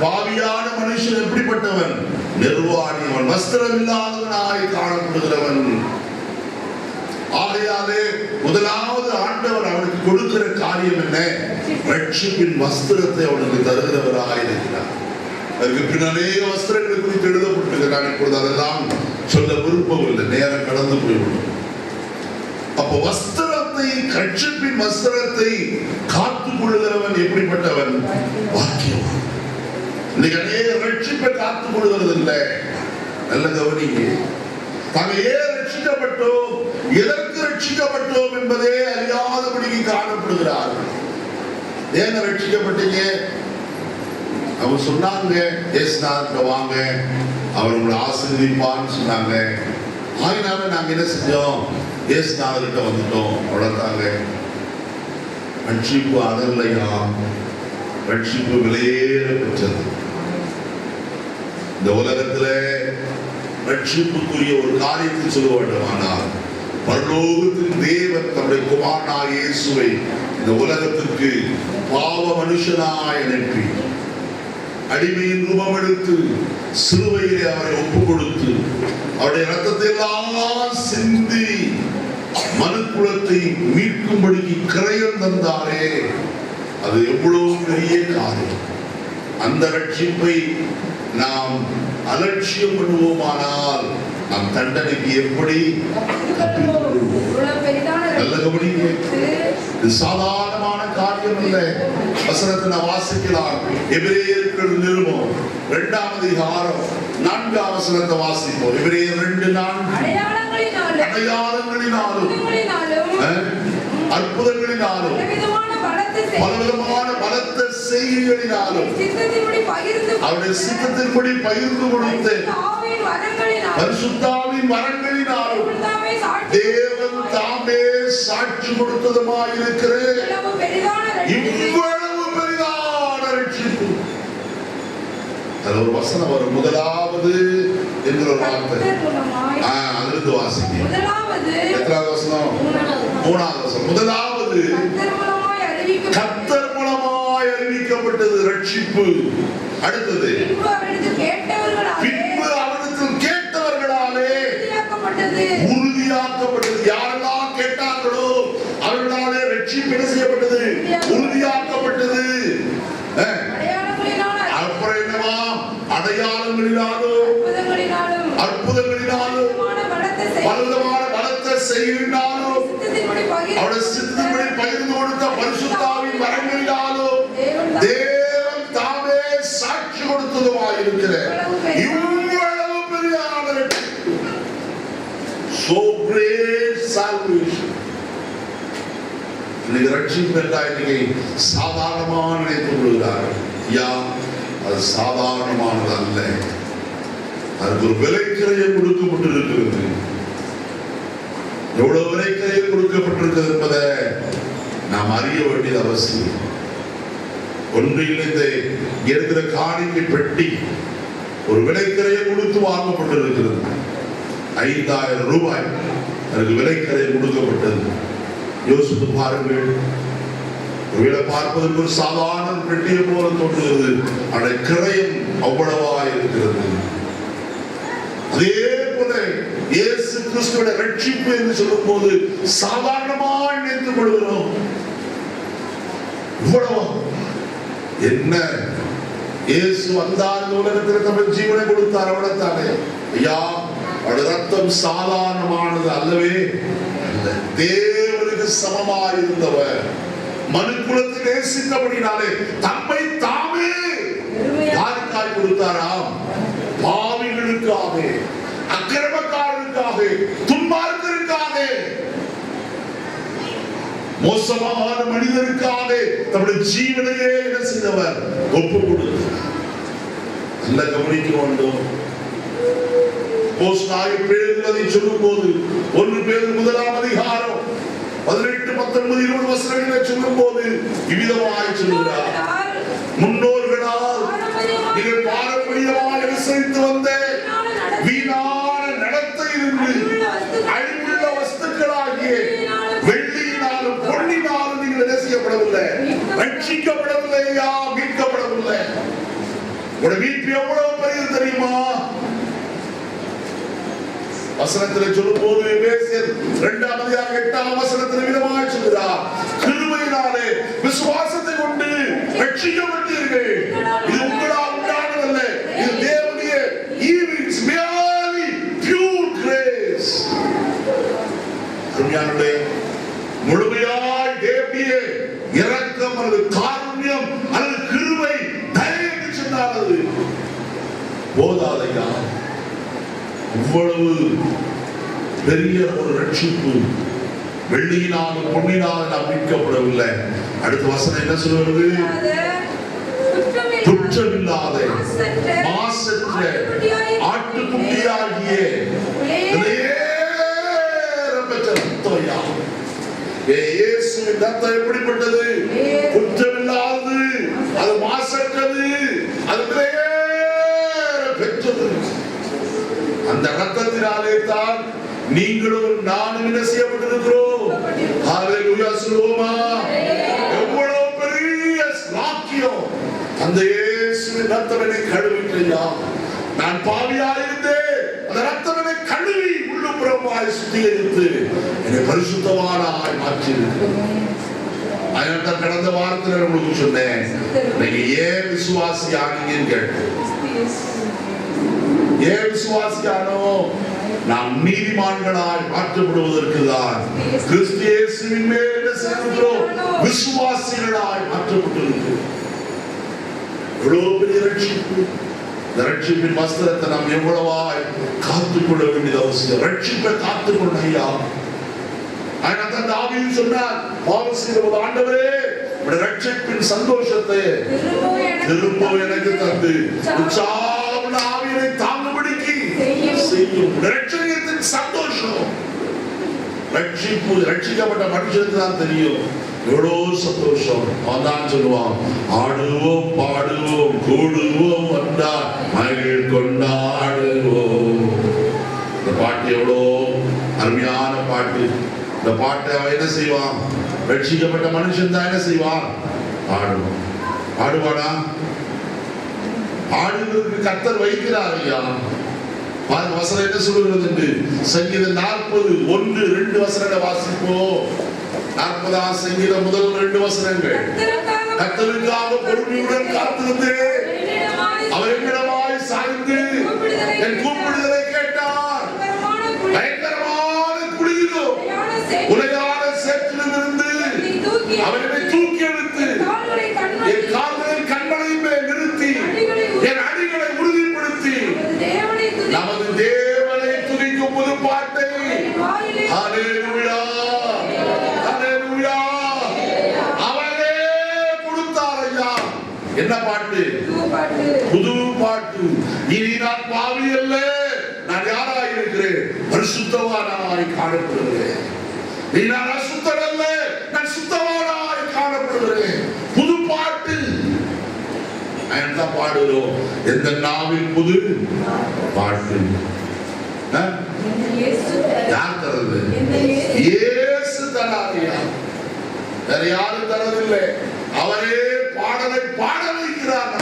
Speaker 2: பாவியான மனுஷன் எப்படிப்பட்டவன்? நிர்வாணியவன், வஸ்திரம் இல்லாதவனாய் காணப்படுகிறவன். ஆகையாலே முதலாவது ஆண்டவர் அவனுக்கு கொடுக்கிற காரியம் என்ன? ரட்சிப்பின் வஸ்திரத்தை அவனுக்கு தருகிறவராய் இருக்கிறார். அதுக்கு பின் அநேக வஸ்திரங்களை குறித்து எழுதப்பட்டிருக்கிறார். இப்பொழுது அதெல்லாம் சொல்ல விருப்பம் இல்லை, நேரம் கடந்து போய்விடும். அப்போ வஸ்திரத்தை, ரட்சிப்பின் வஸ்திரத்தை காத்துக் கொள்ளுகிறவன் எப்படிப்பட்டவன்? பாக்கியவான். இன்னைக்கு அநேக ரட்சிப்பை காத்துக் கொள்கிறது இல்லை. நல்ல கவனிங்க. தாங்கள் ஏன் ரட்சிக்கப்பட்டோம், எதற்கு ரட்சிக்கப்பட்டோம் என்பதே அறியாதபடிக்கு காணப்படுகிறார்கள். ஏன் ரட்சிக்கப்பட்டீங்க? அவங்க சொன்னாங்க, ஏசுநாதர்கிட்ட வாங்க, அவர் உங்களை ஆசீர்வதிப்பான்னு சொன்னாங்க. அதனால நாங்க என்ன செஞ்சோம்? ஏசுநாதர்கிட்ட வந்துட்டோம், அவ்வளவுதாங்க. ரட்சிப்பு அதல்லையா, ரட்சிப்பு விலையேற பெற்றது. இந்த உலகத்துல ரட்சிப்புக்குரிய ஒரு காரியத்தை சொல்ல வேண்டுமானால், பரலோகத்தின் தேவன் தம்முடைய குமாரனாகிய இயேசுவை இந்த உலகத்திற்கு பாவ மனுஷனாய் அனுப்பி அடிமையின் ரூபம் எடுத்து சிலுவையிலே அவரை ஒப்புக் கொடுத்து அவருடைய ரத்தத்தை எல்லாம் சிந்தி மனுக்குலத்தை மீட்கும்படிக்கு கிரயம் தந்தாரே, அது எவ்வளவு பெரிய காரியம். அந்த ரட்சிப்பை நாம் அலட்சியம் பண்ணுவோமானால் நம் தண்டனைக்கு எப்படி நல்ல கவனிங்க. இது சாதாரணமான காரியம் இல்லை. வசனத்தை நான் வாசிக்கலாம். எபிரேயர்கள் நிருபம் 2ஆம் அதிகாரம் 4ஆம் வசனத்தை வாசிப்போம். எபிரேயர் 2:4. அடையாளங்களினாலும் அற்புதங்களினாலும் பலவிதமான பலத்த செய்திகளினாலும் அவருடைய சித்தத்தின்படி பகிர்ந்து கொடுத்து பரிசுத்தாவின் வரங்களினாலும் தேவன் தாமே சாட்சி கொடுத்ததுமாயிருக்கிற இவ்வளவு பெரிதான ரட்சிப்பு. ஒரு வசனம் வரும், முதலாவது என்கிற ஒரு வார்த்தை. அதிலிருந்து வாசிங்க. எத்தனாவது வசனம்? 3ஆவது வசனம். முதலாவது கர்த்தர் மூலமாய் அறிவிக்கப்பட்டது ரட்சிப்பு. அடுத்தது பின்பு அவரிடத்தில் கேட்டவர்களாலே உறுதியாக்கப்பட்டது. யாரெல்லாம் கேட்டார்களோ அவர்களாலே ரட்சிப்பு என்ன செய்யப்பட்டது? உறுதியாக்கப்பட்டது. அப்புறம் என்னவா? அடையாளங்களினாலும் அற்புதங்களினாலும் பலவிதமான பலத்தை செய்யினாலும் அவருடைய சித்தத்தின்படி
Speaker 1: பகிர்ந்து கொடுத்த பரிசுத்தாவின் வரங்களினாலும் தேவன் தாமே சாட்சி கொடுத்ததுமாயிருக்கிற இவ்வளவு பெரிய ஆதரவு. So great salvation. இன்னைக்கு ரட்சிப்பு என்றால் இன்னைக்கு சாதாரணமான நினைத்துக் கொள்கிறார்கள். யா, அது சாதாரணமானது அல்ல. அதுக்கு ஒரு விலைக்கிரயம் கொடுக்கப்பட்டிருக்கிறது. எவ்வளவு விலைக்கிரயம் கொடுக்கப்பட்டிருக்கிறது என்பதை நாம் அறிய வேண்டியது அவசியம். ஒன்றில் இந்த இருக்கிற காணிக்கை பெட்டி ஒரு விலைக்கிரயம் கொடுத்து வாங்கப்பட்டிருக்கிறது. 5,000 ரூபாய் அதுக்கு விலைக்கிரயம் கொடுக்கப்பட்டது. யோசித்து பாருங்கள். ஒருவேளை பார்ப்பதற்கு ஒரு சாதாரண பெட்டியை போல தோன்றுகிறது. அந்த கிரயம் அவ்வளவா இருக்கிறது. அதே போல இயேசு கிறிஸ்துவோட ரட்சிப்பு என்று சொல்லும் போது சாதாரணமாக நினைத்துக் கொள்கிறோம். இவ்வளவு என்ன இயேசு வந்தார் இந்த உலகத்தில் தம்முடைய ஜீவனை கொடுத்தார். அவ்வளவுதானே ஐயா, அவருடைய ரத்தம் சாதாரணமானது அல்லவே அல்ல. தேவனுக்கு சமமாக இருந்தவர் மனுக்குலத்தை நேசித்தபடினாலே தம்மை தாமே யாருக்காய் கொடுத்தாராம்? பாவிகளுக்காக, அக்கிரமக்காரருக்காக, துன்மார்க்கருக்காக, மோசமான மனிதருக்காக தம்முடைய ஜீவனையே என்ன செய்தவர்? ஒப்பு கொடுத்தார். நல்ல கவனிக்க வேண்டும். அதை சொல்லும் போது 1 பேதுரு 1ஆம் அதிகாரம் 18, 19, 20 வசனங்களை சொல்லும் போது இவ்விதமாய் சொல்கிறார். முன்னோர்களால் நீங்கள் பாரம்பரியமாக அனுசரித்து வந்த வீணான நடத்தையிலிருந்து அழிவுள்ள வஸ்துக்களாகிய வெள்ளியினாலும் பொன்னினாலும் நீங்கள் என்ன செய்யப்படவில்லை? ரட்சிக்கப்படவில்லையா? மீட்கப்படவில்லை. உடைய மீட்பு எவ்வளவு பெரியது தெரியுமா? வசனத்தில் சொல்லும் போது எபேசியர் 2ஆம் அதிகாரம் 8ஆம் வசனத்தில் விதமாய் சொல்கிறார். கிருபையினாலே விசுவாசத்தை கொண்டு ரட்சிக்கப்பட்டீர்கள். இது உங்களால் உண்டானதல்ல, இது தேவனுடைய ஈவு. It's merely pure grace. அருமையானவர்களே, முழுமையாய் தேவனுடைய இரக்கம் அல்லது காருண்யம் அல்லது கிருபை தயை என்று சொன்னால் அது போதாதையா. இவ்வளவு பெரிய ஒரு ரட்சிப்பு வெள்ளியினாலும் பொன்னினாலும் நாம் மீட்கப்படவில்லை. அடுத்த வசனம் என்ன சொல்வது? குற்றமில்லாத மாசற்ற ஆட்டுக்குட்டியாகிய இயேசுவின் ரத்தம் எப்படிப்பட்டது? குற்றமில்லாதது, அது மாசற்றது, அது பெற்றது. அந்த ரத்தத்தினாலே தான் நீங்களும் நானும் என்ன செய்யப்பட்டிருக்கிறோம். ஹalleluya சொல்லுவோமா? எவ்வளவு பெரிய ஸ்லாக்கியம்! அந்த இயேசுவின் ரத்தம் என்னை கழுவிட்டையா. நான் பாவியாக இருந்தேன், அந்த ரத்தம் என்னை கழுவி உள்ளுப்புறமாய் சுத்திகரித்து என்னை பரிசுத்தவானாய் மாற்றியிருக்கிறது. அதனால்தான் கடந்த வாரத்தில் உங்களுக்கு சொன்னேன், நீங்க ஏன் விசுவாசி ஆனீங்கன்னு கேட்டேன். ஏன் விசுவாசியானோ? நாம் நீதிமான்களாய் மாற்றப்படுவதற்கு தான் கிறிஸ்து இயேசுவின் மேல் என்ன செய்கிறோம்? விசுவாசிகளாய் மாற்றப்பட்டிருக்கிறோம். எவ்வளவு பெரிய ரட்சிப்பு! இந்த ரட்சிப்பின் வஸ்திரத்தை நாம் எவ்வளவாய் காத்துக்கொள்ள வேண்டியது அவசியம். ரட்சிப்பை காத்துக்கொள்ள ஐயா. அதனால்தான் தாவீது சொன்னார், ஆண்டவரே, உம்முடைய ரட்சிப்பின் சந்தோஷத்தை திரும்ப எனக்கு தந்து உற்சாகமுள்ள ஆவியை தாங்கும்படிக்கு செய்யும். ரட்சணியத்தின் சந்தோஷம் ரட்சிப்பு ரட்சிக்கப்பட்ட மனுஷனுக்கு தான் தெரியும். எவ்வளோ சந்தோஷம்! அவன் தான் சொல்லுவான், ஆடுவோம் பாடுவோம் கூடுவோம் வந்தார் மகிழ் கொண்டாடுவோம். இந்த பாட்டு எவ்வளோ அருமையான பாட்டு. இந்த பாட்டை அவன் என்ன செய்வான்? ரட்சிக்கப்பட்ட மனுஷன் தான் என்ன செய்வான்? ஆடுவான். ஆடுவானா? ஆடுவதற்கு கர்த்தர் வைக்கிறார் ஐயா. வசனம் என்ன சொல்லுகிறது என்று சங்கீதம் 40 1, 2 வசனங்களை வாசிப்போம். 40ஆம் சங்கீதம் முதல் 2 வசனங்கள். கர்த்தருக்காக பொறுமையுடன் காத்திருந்து அவர் என்னிடமாய் சாய்ந்து என் கூப்பிடுதலை கேட்டார். பயங்கரமான குழியிலும் உலகான சேற்றிலிருந்து என்ன பாட்டு? புது பாட்டு. இனி நான் பாவி அல்ல, நான் யாராய் இருக்கிறேன்? பரிசுத்தவானாய் காணப்படுகிறேன். நீ நான் அசுத்தன் அல்ல, நான் சுத்தவானாய் காணப்படுகிறேன். புது பாட்டு என்ன பாடுகிறோம்? எந்த நாவில் புது பாட்டு. யார் தரது? இயேசு தராரியா, வேற யாரும் தரதில்லை. அவரே பாடலை பாட வைக்கிறார்.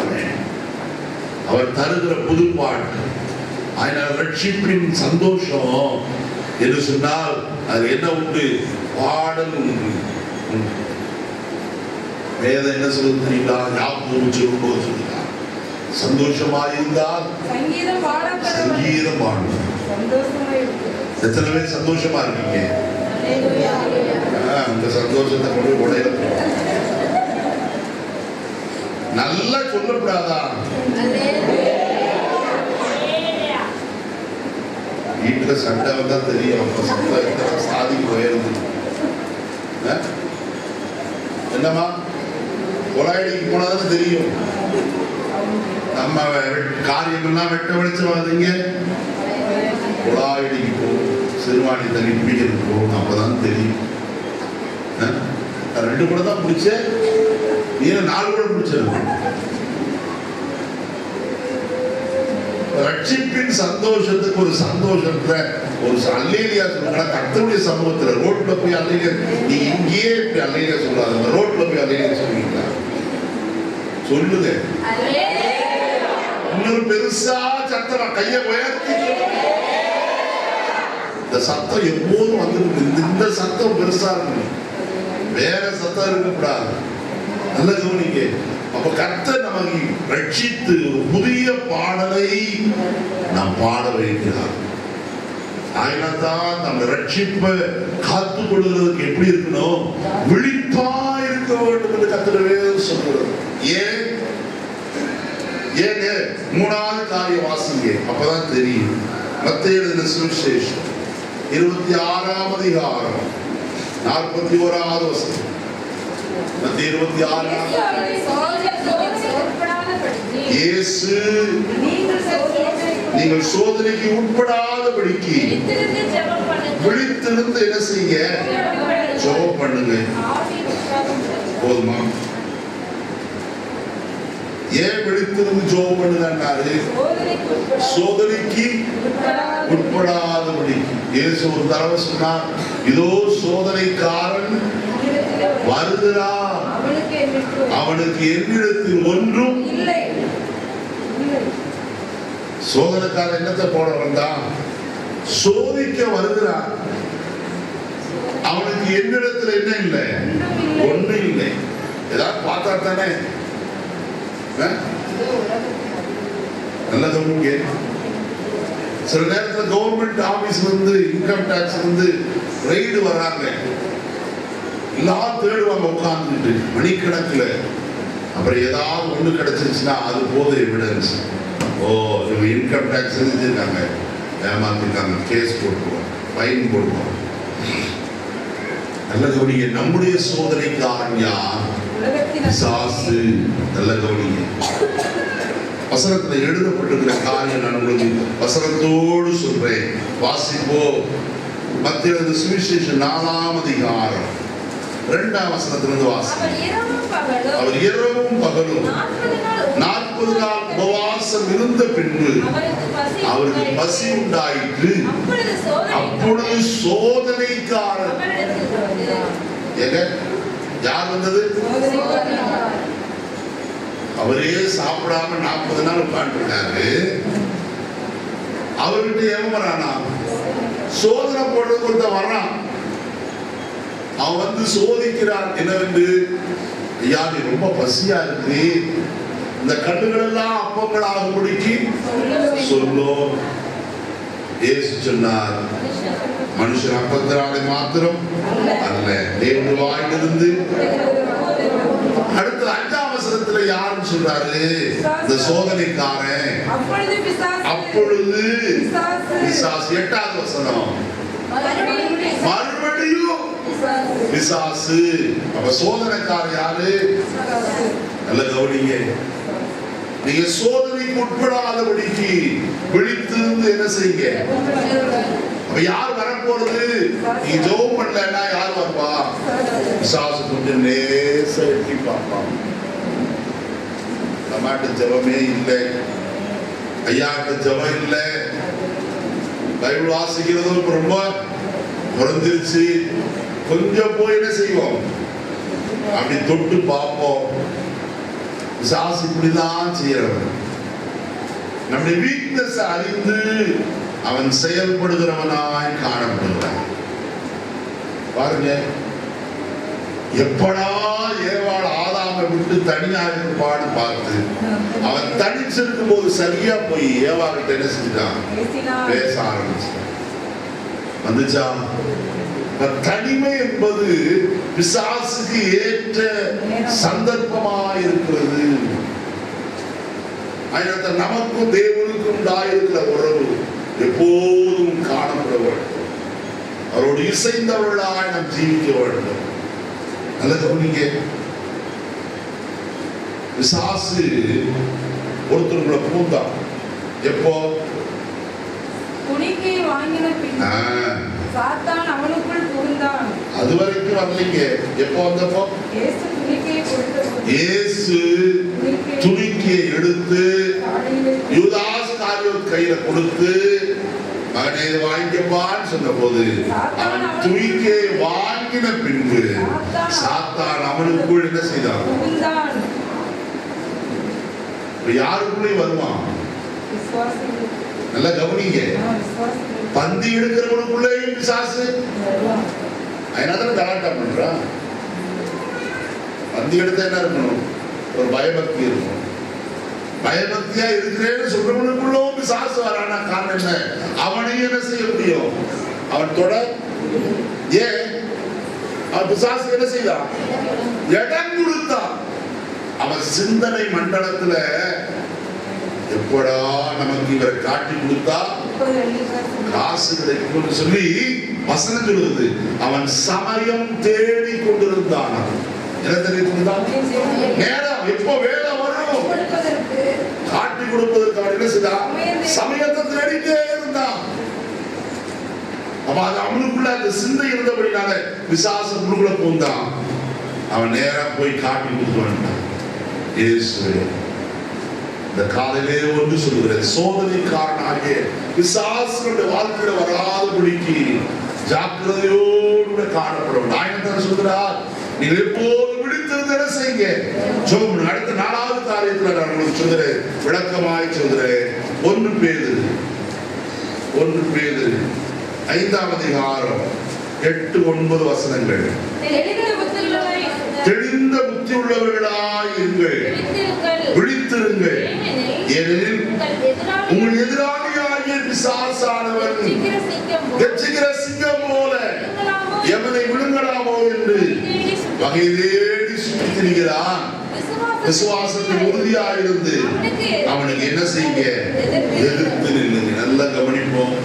Speaker 1: அவர் தருகிற புது பாட்டு. அதனால ரட்சிப்பின் சந்தோஷம் என்று சொன்னால் அது என்ன உண்டு? பாடல் உண்டு. வேதம் என்ன சொல்லுது தெரியுங்களா? யாக்கோபு சொல்லும்போது சொல்லுகிறார், சந்தோஷமாயிருந்தால் சங்கீதம் பாடணும். எத்தனை பேர் சந்தோஷமா இருக்கீங்க? அந்த சந்தோஷத்தை கொண்டு உடையில நல்லா சொல்லக்கூடாதா? வீட்டுல சண்டை வந்தா தெரியும். அப்ப சந்தோஷம் சாதி போயிருது. என்னமா கொலாயடிக்கு போனாதான் தெரியும். நம்ம காரியங்கள்லாம் வெட்ட வெளிச்சமாதீங்க. கொலாயடிக்கு போகும், சிறுவாணி தண்ணி பிடிக்கிறதுக்கு போகும். அப்பதான் தெரியும். 2 கூட தான் பிடிச்ச, நீ 4 கூட பிடிச்சிருக்க. ரட்சிப்பின் சந்தோஷத்துக்கு ஒரு சந்தோஷத்துல ஒரு அல்லேலியா சொல்லுங்க. கர்த்தருடைய சமூகத்துல ரோட்ல போய் அல்லேலியா, நீ இங்கேயே இப்படி அல்லேலியா சொல்லாத, ரோட்ல போய் அல்லேலியா சொல்லுவீங்களா? சொல்லுங்க. இன்னொரு பெருசா சத்தம் கையை உயர்த்தி. இந்த சத்தம் எப்போதும் வந்துருக்கு. இந்த சத்தம் பெருசா இருக்கு, வேற சத்தம் இருக்கக்கூடாது. நல்ல கவனிங்க. அப்ப கர்த்தர் நமக்கு ரட்சித்து ஒரு புதிய பாடலை நாம் பாட வைக்கிறார். அதனால்தான் நம்ம ரட்சிப்பை காத்து கொள்வதற்கு எப்படி இருக்கணும்? விழிப்பா இருக்க வேண்டும் என்று கர்த்தர் வேதம் சொல்கிறது. ஏங்க 3வது காரியம் வாசிங்க, அப்பதான் தெரியும். மத்தேயு எழுதின சுவிசேஷம் 26ஆம் அதிகாரம் 41வது வசனம். மத்தேயு 26. இயேசு நீங்கள் சோதனைக்கு உட்படாதபடிக்கு விழித்திருந்து என்ன செய்ய? ஜெபம் பண்ணுங்க. போதுமா? ஏன் விழித்திருந்து ஜெபம் பண்ணுங்கன்னாரு? சோதனைக்கு உட்படாதபடிக்கு. இயேசு ஒரு தடவை சொன்னார், இதோ சோதனைக்காரன் வருகிறார், அவனுக்கு என்னிடத்தில் ஒன்றும் இல்லை. சோதனைக்காரன் என்னத்தை போட வந்தான்? சோதிக்க வருகிறார். அவனுக்கு என்னிடத்துல என்ன இல்லை? ஒன்றும் இல்லை. ஏதாவது பார்த்தா தானே. நல்லது. சில நேரத்தில் கவர்மெண்ட் ஆபீஸ்ல இருந்து, இன்கம் டாக்ஸ் வந்து ரெய்டு வர்றாங்க. எல்லாம் தேடுவாங்க உட்கார்ந்துட்டு மணிக்கணக்கில். அப்புறம் ஏதாவது ஒண்ணு கிடைச்சிருச்சுன்னா அது போது எவிடன்ஸ். ஓ, இவங்க இன்கம் டாக்ஸ் செஞ்சிருக்காங்க, ஏமாத்திருக்காங்க, கேஸ் போட்டுருவோம், ஃபைன் போடுவோம். நல்ல கவனிங்க. நம்முடைய சோதனைக்காரன் யார்? பிசாசு. நல்ல கவனிங்க. வசனத்துல எழுதப்பட்டிருக்கிற காரியம் நான் உங்களுக்கு வசனத்தோடு சொல்றேன். வாசிப்போ. மத்தேயு சுவிசேஷம் 4ஆம் அதிகாரம் 2ஆம் வசனத்திலிருந்து வாசி. அவர் இரவும் பகலும் 40 நாள் உபவாசம் இருந்த பின்பு அவருக்கு பசி உண்டாயிற்று. அப்பொழுது சோதனைக்காரன். யார் வந்தது? அவரே சாப்பிடாம 40 நாள் உட்கார்ந்துருக்காரு. அவர்கிட்ட எவன் வரானா? சோதனை போடுறது ஒருத்த வர்றான். அவன் வந்து சோதிக்கிறான். என்னவென்று, ஐயா நீ ரொம்ப பசியா இருக்கு, இந்த கண்ணுகள் எல்லாம் அப்பங்கள் ஆகும்படிக்கு சொல்லும். இயேசு சொன்னார், மனுஷன் அப்பத்தினாலே மாத்திரம் அல்ல, தேவனுடைய வாயிலிருந்து. அடுத்து 5ஆம் வசனத்துல யாருன்னு சொல்றாரு? இந்த சோதனைக்காரன். அப்பொழுது பிசாசு. 8ஆவது வசனம், மறுபடியும் பிசாசு. அப்ப சோதனைக்காரன் யாரு? நல்ல கவனிங்க. நீங்க சோதனைக்கு உட்படாதபடிக்கு விழித்திருந்து என்ன செய்யுங்க. அப்ப யார் வரப்போறது? நீங்க ஜெபம் பண்ணலன்னா யார் வருவா? பிசாசு கொஞ்சம் லேசா எட்டி பார்ப்பான். நம்மாட்ட ஜெபமே இல்லை, ஐயாட்ட ஜெபம் இல்லை, பைபிள் வாசிக்கிறதும் ரொம்ப குறைஞ்சிருச்சு, கொஞ்சம் போய் என்ன செய்வோம், அப்படி தொட்டு பார்ப்போம். பிசாசு இப்படிதான் செய்யறவன். நம்முடைய வீக்னஸ் அறிந்து அவன் செயல்படுகிறவனாய் காணப்படுகிறான். பாருங்க, எப்படா ஏவாள் ஆதாமை விட்டு தனியா இருப்பான்னு பார்த்து அவன் தனிச்சிருக்கும் போது சரியா போய் ஏவாகிட்ட என்ன செஞ்சான், பேச ஆரம்பிச்சான். வந்துச்சா? தனிமை என்பது பிசாசுக்கு ஏற்ற சந்தர்ப்பமாய் இருக்கிறது. அதனால நமக்கும் தேவனுக்கும் உண்டாயிருக்கிற உறவு எப்போதும் காணப்பட வேண்டும். அவரோடு இசைந்தவர்களாய் நாம் ஜீவிக்க வேண்டும். நல்ல கவனிங்க, பிசாசு ஒருத்தருக்குள்ள பூந்தான். எப்போ?
Speaker 3: துணிக்கையை வாங்கின பின் சாத்தான் அவனுக்குள் புகுந்தான்.
Speaker 1: அது வரைக்கும் வரலைங்க. எப்போ வந்தப்போ? இயேசு துணிக்கையை எடுத்து யூதாஸ் காரியோத் கையில கொடுத்து மகனே வாங்கிக்கப்பான்னு சொன்ன போது அவன் துணிக்கையை வாங்கின பின்பு சாத்தான் அவனுக்குள் என்ன செய்தான்? யாருக்குள்ளே வருவான்? நல்லா கவனிங்க, பந்தி எடுக்கிறவனுக்குள்ளேயும் பிசாசு. அதனால கலாட்டா பண்றான். பந்தி எடுத்தா என்ன இருக்கணும்? ஒரு பயபக்தி இருக்கும். பயபக்தியா இருக்கிறேன்னு சொல்றவனுக்குள்ளும் பிசாசு வரானா? காரணம் என்ன? அவனையும் என்ன செய்ய முடியும்? அவன் தொட ஏன் அவன் பிசாசு என்ன செய்தான்? இடம் கொடுத்தான். அவன் சிந்தனை மண்டலத்துல எப்படா நமக்கு இவரை காட்டி கொடுத்தா காசு கிடைக்கும் சொல்லி வசனம் சொல்லுது. அவன் சமயம் தேடி கொண்டிருந்தான். என்ன தெரிவித்திருந்தான்? நேரம் எப்போ வேலை வரும் காட்டி கொடுப்பதற்கான என்ன செய்தான்? சமயத்தை தேடிட்டே இருந்தான். அப்ப அது அவனுக்குள்ள அந்த சிந்தை இருந்தபடினால விசாசம் உள்ளுக்குள்ள பூந்தான். அவன் நேரம் போய் காட்டி கொடுத்து இயேசுவே இந்த காலையிலே ஒன்று சொல்லுகிறேன், சோதனைக்காரனாகிய பிசாசுடைய வாழ்க்கையில வராதபடிக்கு ஜாக்கிரதையோடு காணப்படும். நாயகன் சொல்கிறார், நீங்கள் எப்போது விழித்திருந்து என்ன செய்யுங்க, ஜெபம். அடுத்த 4வது காரியத்துல நான் உங்களுக்கு சொல்கிறேன், விளக்கமாய் சொல்கிறேன். 1 பேதுரு 5ஆம் அதிகாரம் 8-9 வசனங்கள். தெளிந்த புத்தி உள்ளவர்களாய் இருங்கள், விழித்திருங்கள், ஏனெனில் உங்கள் எதிராளியாகிய பிசாசானவன் கெர்ச்சிக்கிற சிங்கம் போல எவனை விழுங்கலாமோ என்று வகை தேடி சுற்றி திரிகிறான். விசுவாசத்தில் உறுதியாயிருந்து அவனுக்கு என்ன செய்ய? எதிர்த்து நில்லுங்க. நல்லா கவனிப்போம்.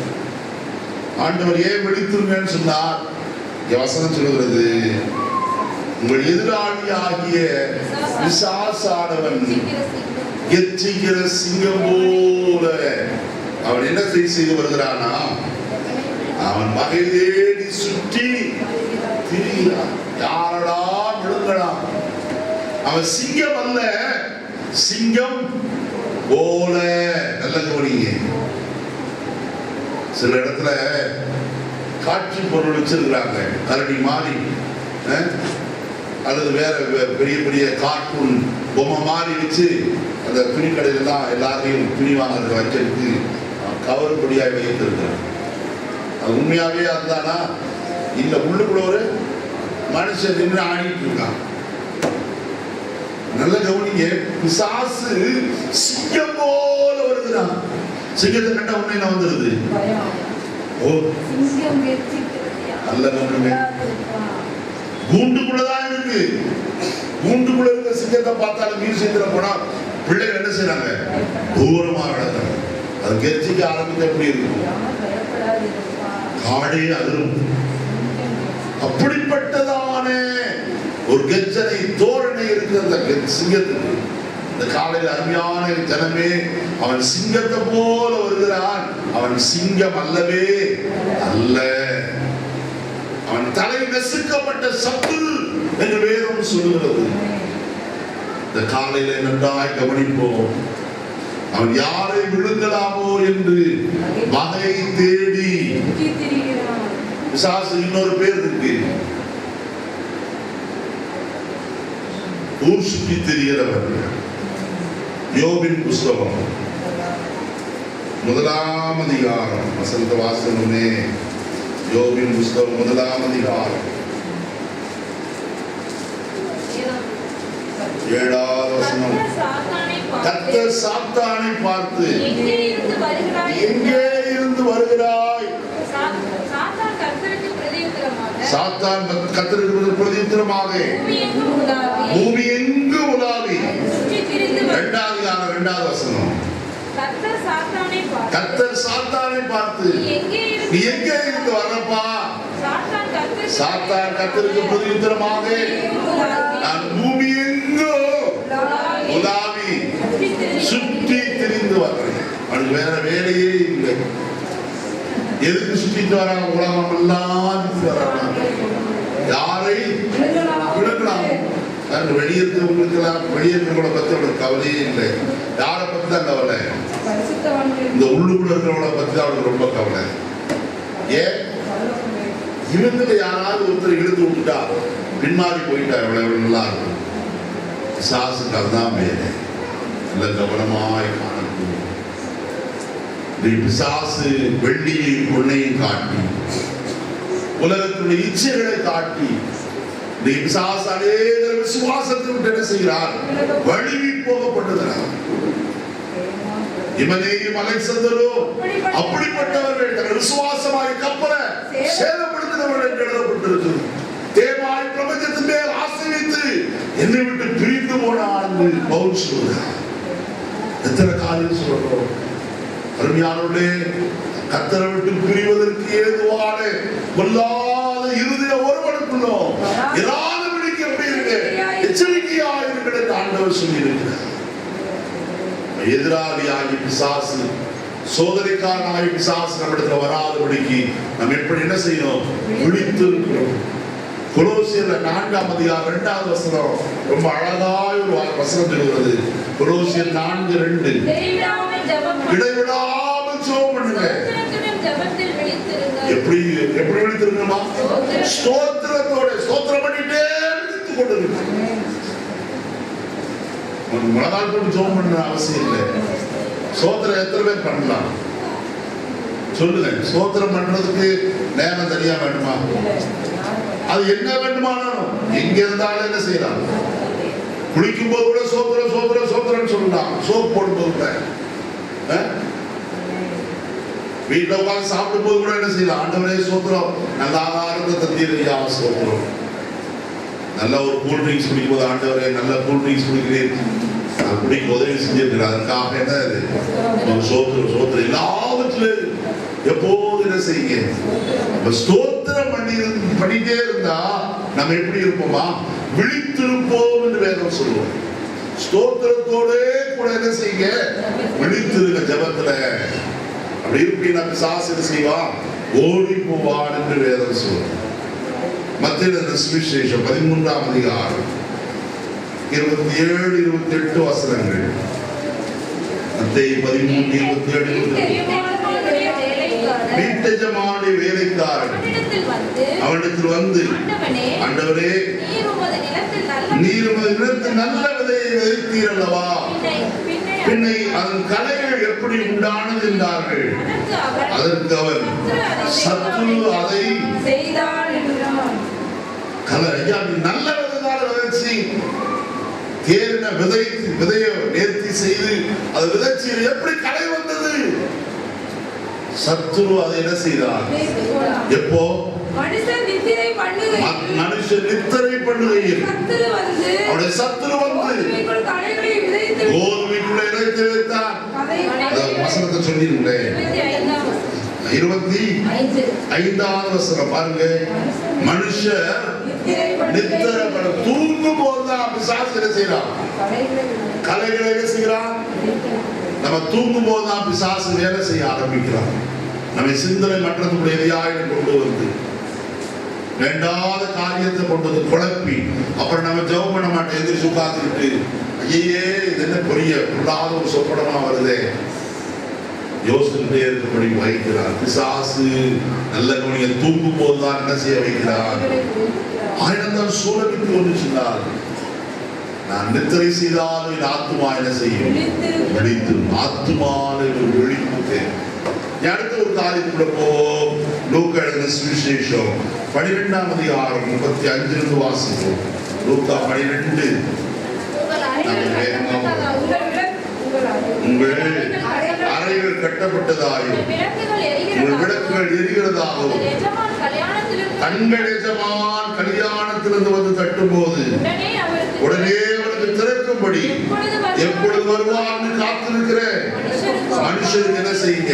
Speaker 1: ஆண்டவர் ஏன் விழித்திருங்கன்னு சொன்னார்? வசனம் சொல்கிறது, உங்கள் எதிராளியாகிய பிசாசானவன் கெர்ச்சிக்கிற சிங்கம் போல அவன் என்ன செய்து வருகிறானா? அவன் வகை தேடி சுற்றி திரிகிறான். யாரடா விழுங்கலாம்? அவன் சிங்கம் அல்ல, சிங்கம் போல. நல்ல கவனிங்க. சில இடத்துல காட்சி பொருள் வச்சிருக்கிறாங்க, கரடி மாறி அல்லது வேற பெரிய பெரிய கார்ட்டூன் பொம்மை மாறி வச்சு அந்த துணி கடையிலாம் எல்லாரையும் துணி வாங்குறதுக்கு வச்சிருக்கு கவர் பொடியாய் வைத்திருக்கிறாங்க. அது உண்மையாவே அதுதானா? இல்ல உள்ளுக்குள்ள ஒரு மனுஷன் நின்று ஆடிட்டு இருக்கான். நல்ல கவனிங்க, பிசாசு சிங்கம் போல வருகிறான். சிங்கத்தை கண்ட உடனே என்ன வந்துருது? ஓ, நல்ல கவனிங்க, கூண்டுக்குள்ளதான் இருக்கு. கூண்டுக்குள்ள இருக்க சிங்கத்தை பார்த்தாலும் மியூசியத்துல போனா பிள்ளைகள் என்ன செய்யறாங்க? தூரமா நடக்கிறாங்க. அது கெர்ச்சிக்க ஆரம்பித்து எப்படி இருக்கும்? காடே அதிரும். அப்படிப்பட்டதான ஒரு கெர்ச்சனை தோரணை இருக்கிற சிங்கத்துக்கு இந்த காலையில் அருமையான ஜனமே, அவன் சிங்கத்தை போல வருகிறான். அவன் சிங்கம் அல்லவே அல்ல, அவன் தலை நசுக்கப்பட்ட சத்துரு என்று வேதம் சொல்லுகிறது. இந்த காலையில நன்றாய் கவனிப்போம். அவன் யாரை விழுங்கலாமோ என்று வகை தேடி, பிசாசு இன்னொரு பேர் இருக்கு, ஊர் சுற்றி தெரிகிறவர். யோபின் புஸ்தகம் 1ஆம் அதிகாரம் வசந்த வாசனமே. யோபின் புஸ்தகம் 1ஆம் அதிகாரம் 7வது வசனம். கர்த்தர் சாத்தானை பார்த்து, எங்கே இருந்து வருகிறாய்? சாத்தான் கர்த்தருக்கு பிரதியுத்தரமாக, பூமி எங்கு உலாவி. 2வது வசனம். கர்த்தர் சாத்தானை பார்த்து, நீ எங்கே இருந்து வர்றப்பா? சாத்தான் கர்த்தருக்கு பிரதியுத்தரமாக, நான் பூமி எங்கோ உலாவி சுற்றி திரிந்து வர்றேன். அவனுக்கு வேற வேலையே இல்லை. எதுக்கு சுற்றிட்டு வராங்க? உலகம் எல்லாம் வர்றாங்க. யாரை விழுங்கலாம்? வெளியிருக்கிறவங்களுக்கெல்லாம் வெளியிருக்கிறவங்கள பத்தி அவளுக்கு கவலையே இல்லை. யாரை பத்தி தான் கவலை? இந்த உள்ளுக்குள்ள இருக்கிறவங்கள பத்தி தான் அவளுக்கு ரொம்ப கவலை. ஏன்? இவங்களை யாராவது ஒருத்தர் இழுத்து விட்டுட்டா, பின்மாறி போயிட்டா எவ்வளவு நல்லா இருக்கும். பிசாசுக்கு அதுதான் வேலை. நல்ல கவனமாய் காணக்கூடிய பிசாசு வெள்ளியையும் பொன்னையும் காட்டி, உலகத்துடைய இச்சைகளை காட்டி, பிசாசு அநேக விசுவாசத்தை விட்டு என்ன செய்கிறார்? வழுவி போகப்பட்டதுனார். இவனையும் அலெக்சந்தரும் அப்படிப்பட்டவர்கள் தங்கள் விசுவாசமாய் கப்பலை சேதப்படுத்தினவர்கள் என்று எழுதப்பட்டிருக்கிறது. தேவாய் பிரபஞ்சத்தின் மேல் ஆசை வைத்து என்னை விட்டு பிரிந்து போனான் என்று பவுல் சொல்கிறார். எத்தனை காரியம் சொல்றோம் அருமையானவர்களே. கர்த்தரை விட்டு பிரிவதற்கு ஏதுவான கொல்லாத இருதய ஒருவனுக்குள்ளோ இராதபடிக்கு எப்படி இருக்கு? எச்சரிக்கையாக இருக்கிற ஆண்டவர் சொல்லி இருக்கிறார். எதிராளியாகி பிசாசு, சோதனைக்காரனாகி பிசாசு நம்மிடத்துல வராதபடிக்கு நம்ம எப்படி என்ன செய்யணும்? விழித்து இருக்கிறோம். கொலோசியர் 4ஆம் அதிகாரம் 2வது வசனம் ரொம்ப அழகாய் ஒரு வசனம் சொல்கிறது. கொலோசியர் 4:2. இடைவிடாமல் ஜெபம் பண்ணுங்க. எப்படி விழித்திருக்கணுமா? ஸ்தோத்திரத்தோட ஸ்தோத்திரம் பண்ணிட்டே விழித்துக் கொண்டிருக்கணும். முழங்கால் போட்டு ஜெபம் பண்ண அவசியம் இல்லை. ஸ்தோத்திரம் எத்தனை பேர் பண்ணலாம்? சொல்லுங்க. ஸ்தோத்திரம் பண்றதுக்கு நேரம் தனியா வேணுமா? அது என்ன வேண்டுமானாலும் எங்க இருந்தாலும் என்ன செய்யலாம்? குளிக்கும் போது கூட சோத்திரம் சோத்திரம் சோத்திரம் சொல்லலாம். சோப் போடும்போது கூட, வீட்டுல உட்கார்ந்து சாப்பிடும் போது கூட என்ன செய்யலாம்? ஆண்டவரே சோத்திரம், நல்ல ஆகாரத்தை தந்தீரையா சோத்திரம். நல்ல ஒரு கூல் ட்ரிங்க்ஸ் குடிக்கும் போது ஆண்டவரே நல்ல கூல் ட்ரிங்க்ஸ் குடிக்கிறேன், குடிக்க உதவி செஞ்சிருக்கிறார், அதுக்காக என்ன அது சோத்திரம் சோத்திரம். எல்லாவற்றிலும் எப்போது என்ன செய்யுங்க? ஸ்தோத்திரம் பண்ணிட்டே இருந்தா நம்ம எப்படி இருப்போமா? விழித்திருப்போம் என்று வேதம் சொல்லுவோம். ஸ்தோத்திரத்தோட கூட என்ன செய்யுங்க? விழித்திருக்க ஜெபத்துல. அப்படி இருப்பீங்கன்னா பிசாசு செய்வான், ஓடி போவான் என்று வேதம் சொல்லுவோம். மத்தேயு சுவிசேஷம் 13ஆம் அதிகாரம் 27-28 வசனங்கள். மத்தேயு 13:27. வீட்டெஜமானி வேலைக்காரன் அவனிடத்தில் வந்து, ஆண்டவரே நீர் உமது நிலத்தில் நல்ல விதையை விதைத்தீர் அல்லவா, பின்னை அதன் களைகள் எப்படி உண்டானது என்றார்கள். அதற்கு அவர், சத்துரு அதை நல்ல விதைதான விதைச்சி தேறின விதையை நேர்த்தி செய்து அதை விதைச்சி எப்படி களை வந்தது? சத்துரு அதை என்ன செய்தார்? எப்போ? மனுஷன் நித்திரை பண்ணுகையில் அவருடைய சத்துரு வந்து கோதுமைக்குள்ள இறைத்து வைத்தார். வசனத்தை சொல்லிருங்களேன். 25வது வசனம் பாருங்க. மனுஷர் நித்திரை தூங்கும் போதுதான் பிசாசு என்ன செய்யறான்? கலைகளை என்ன செய்யறான்? நம்ம தூங்கும் போதுதான் பிசாசு வேலை செய்ய ஆரம்பிக்கிறான். நம்ம சிந்தனை மற்றதுடைய எதையாயிரம் கொண்டு வந்து வேண்டாத காரியத்தை கொண்டு வந்து குழப்பி, அப்புறம் நம்ம ஜெபம் பண்ண மாட்டோம், எதிர்த்து உட்கார்ந்துட்டு ஐயே இது என்ன பெரிய பொருளாத ஒரு சொப்பனமா வருதே யோசிச்சுட்டே இருக்கும்படி வைக்கிறார் பிசாசு. நல்ல கவனிய தூங்கும் போதுதான் என்ன செய்ய வைக்கிறார்? ஆயிரம் தான் சூழலுக்கு ஒன்று சொன்னார், நான் நித்திரை செய்தாலும் என் ஆத்துமா என்ன செய்யும்? விழித்து ஆத்துமான விழிப்பு. அடுத்த ஒரு காரியத்துக்குள்ள போவோம். லூக்கா எழுதின சுவிசேஷம் 12ஆம் அதிகாரம் 35 வாசிப்போம். லூக்கா 12. உங்கள் அறைகள் கட்டப்பட்டதாயும் உங்கள் விளக்குகள் எரிகிறதாகவும் தங்கள் எஜமான் கல்யாணத்திலிருந்து வந்து தட்டும் போது உடனே அவருக்கு திறக்கும்படி எப்பொழுது வருவான்னு காத்திருக்கிற மனுஷருக்கு என்ன செய்யுங்க?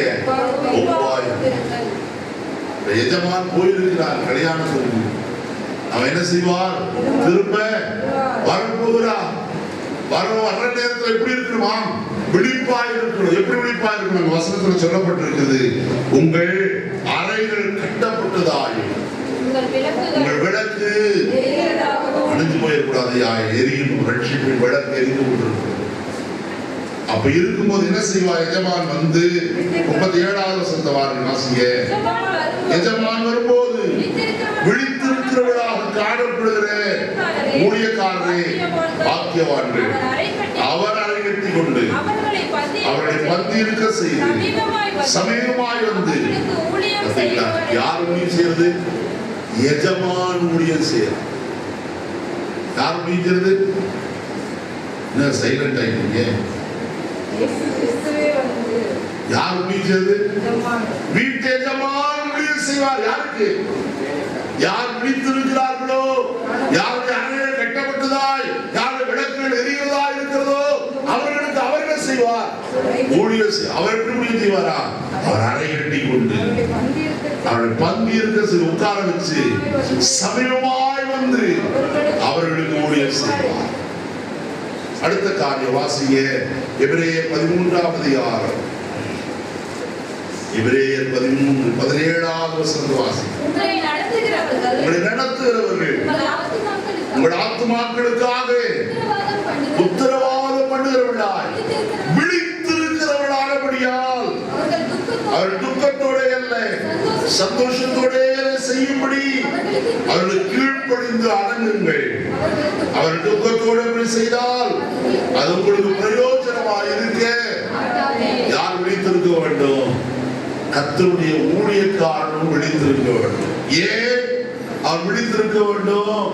Speaker 1: எஜமான் போயிருக்கிறார் கல்யாணத்திற்கு, அவன் என்ன செய்வார்? திரும்ப வரப்போகிறார். வர்ற நேரத்தில் எப்படி இருக்கணுமா? விழிப்பாய் இருக்கணும். எப்படி விழிப்பாய் இருக்கணும்? வசனத்தில் சொல்லப்பட்டிருக்கிறது, உங்கள் அறைகள் கட்டப்பட்டதாயும் உங்கள் விளக்கு அணிஞ்சு போயிடக்கூடாது, எரியும். ரட்சிப்பின் விளக்கு எரிந்து கொண்டிருக்கும். அப்ப இருக்கும்போது என்ன செய்வா? எஜமான் வந்து 37வது வசனத்தை வாசிங்க. எஜமான் வரும்போது விழித்திருக்கிறவர்களாக காணப்படுகிற ஊழியக்காரரே பாக்கியவான்கள், அவர் அறை கட்டி கொண்டு அவர்களை பந்தி இருக்க செய்து சமீபமாய் வந்து. யார் ஊழியம் செய்யறது? எஜமான் ஊழியம் செய்யறது. யார் ஊழியம் செய்யறது? என்ன சைலண்ட் ஆயிட்டீங்க? யார் ஊழியம் செய்யறது? வீட்டு எஜமான் ஊழியம் செய்வார். யாருக்கு? யார் விழித்திருக்கிறார்களோ, யாருடைய அறைகள் கட்டப்பட்டதாய், யாருடைய விளக்குகள் எரிகிறதாய் இருக்கிறதோ அவர்களுக்கு அவர்கள் செய்வார் ஊழியம். அவர் எப்படி ஊழியம் செய்வாரா? அவர் அறை கட்டி கொண்டு அவருடைய பந்தி இருக்க உட்கார வச்சு சமீபமாய் வந்து அவர்களுக்கு ஊழியம் செய்வார். அடுத்த காரியம் வாசிங்க. எபிரேயர் 13ஆம் அதிகாரம் எபிரேயர் 13 17வது வசனம் வாசிங்க. உங்களை நடத்துகிறவர்கள் உங்கள் ஆத்துமாக்களுக்காக உத்தரவாதம் பண்ணுகிறவர்களாய் விழித்திருக்கிறவர்களானபடியால் அவர் துக்கத்தோட அல்ல சந்தோஷத்தோட செய்யும்படி அவர்களுக்கு கீழ்ப்படிந்து அடங்குங்கள். அவர் துக்கத்தோடு செய்தால் அது உங்களுக்கு பிரயோஜனமாக இருக்க. யார் விழித்திருக்க வேண்டும்? கர்த்தருடைய ஊழியக்காரனும் விழித்திருக்க வேண்டும். ஏன் அவன் விழித்திருக்க வேண்டும்?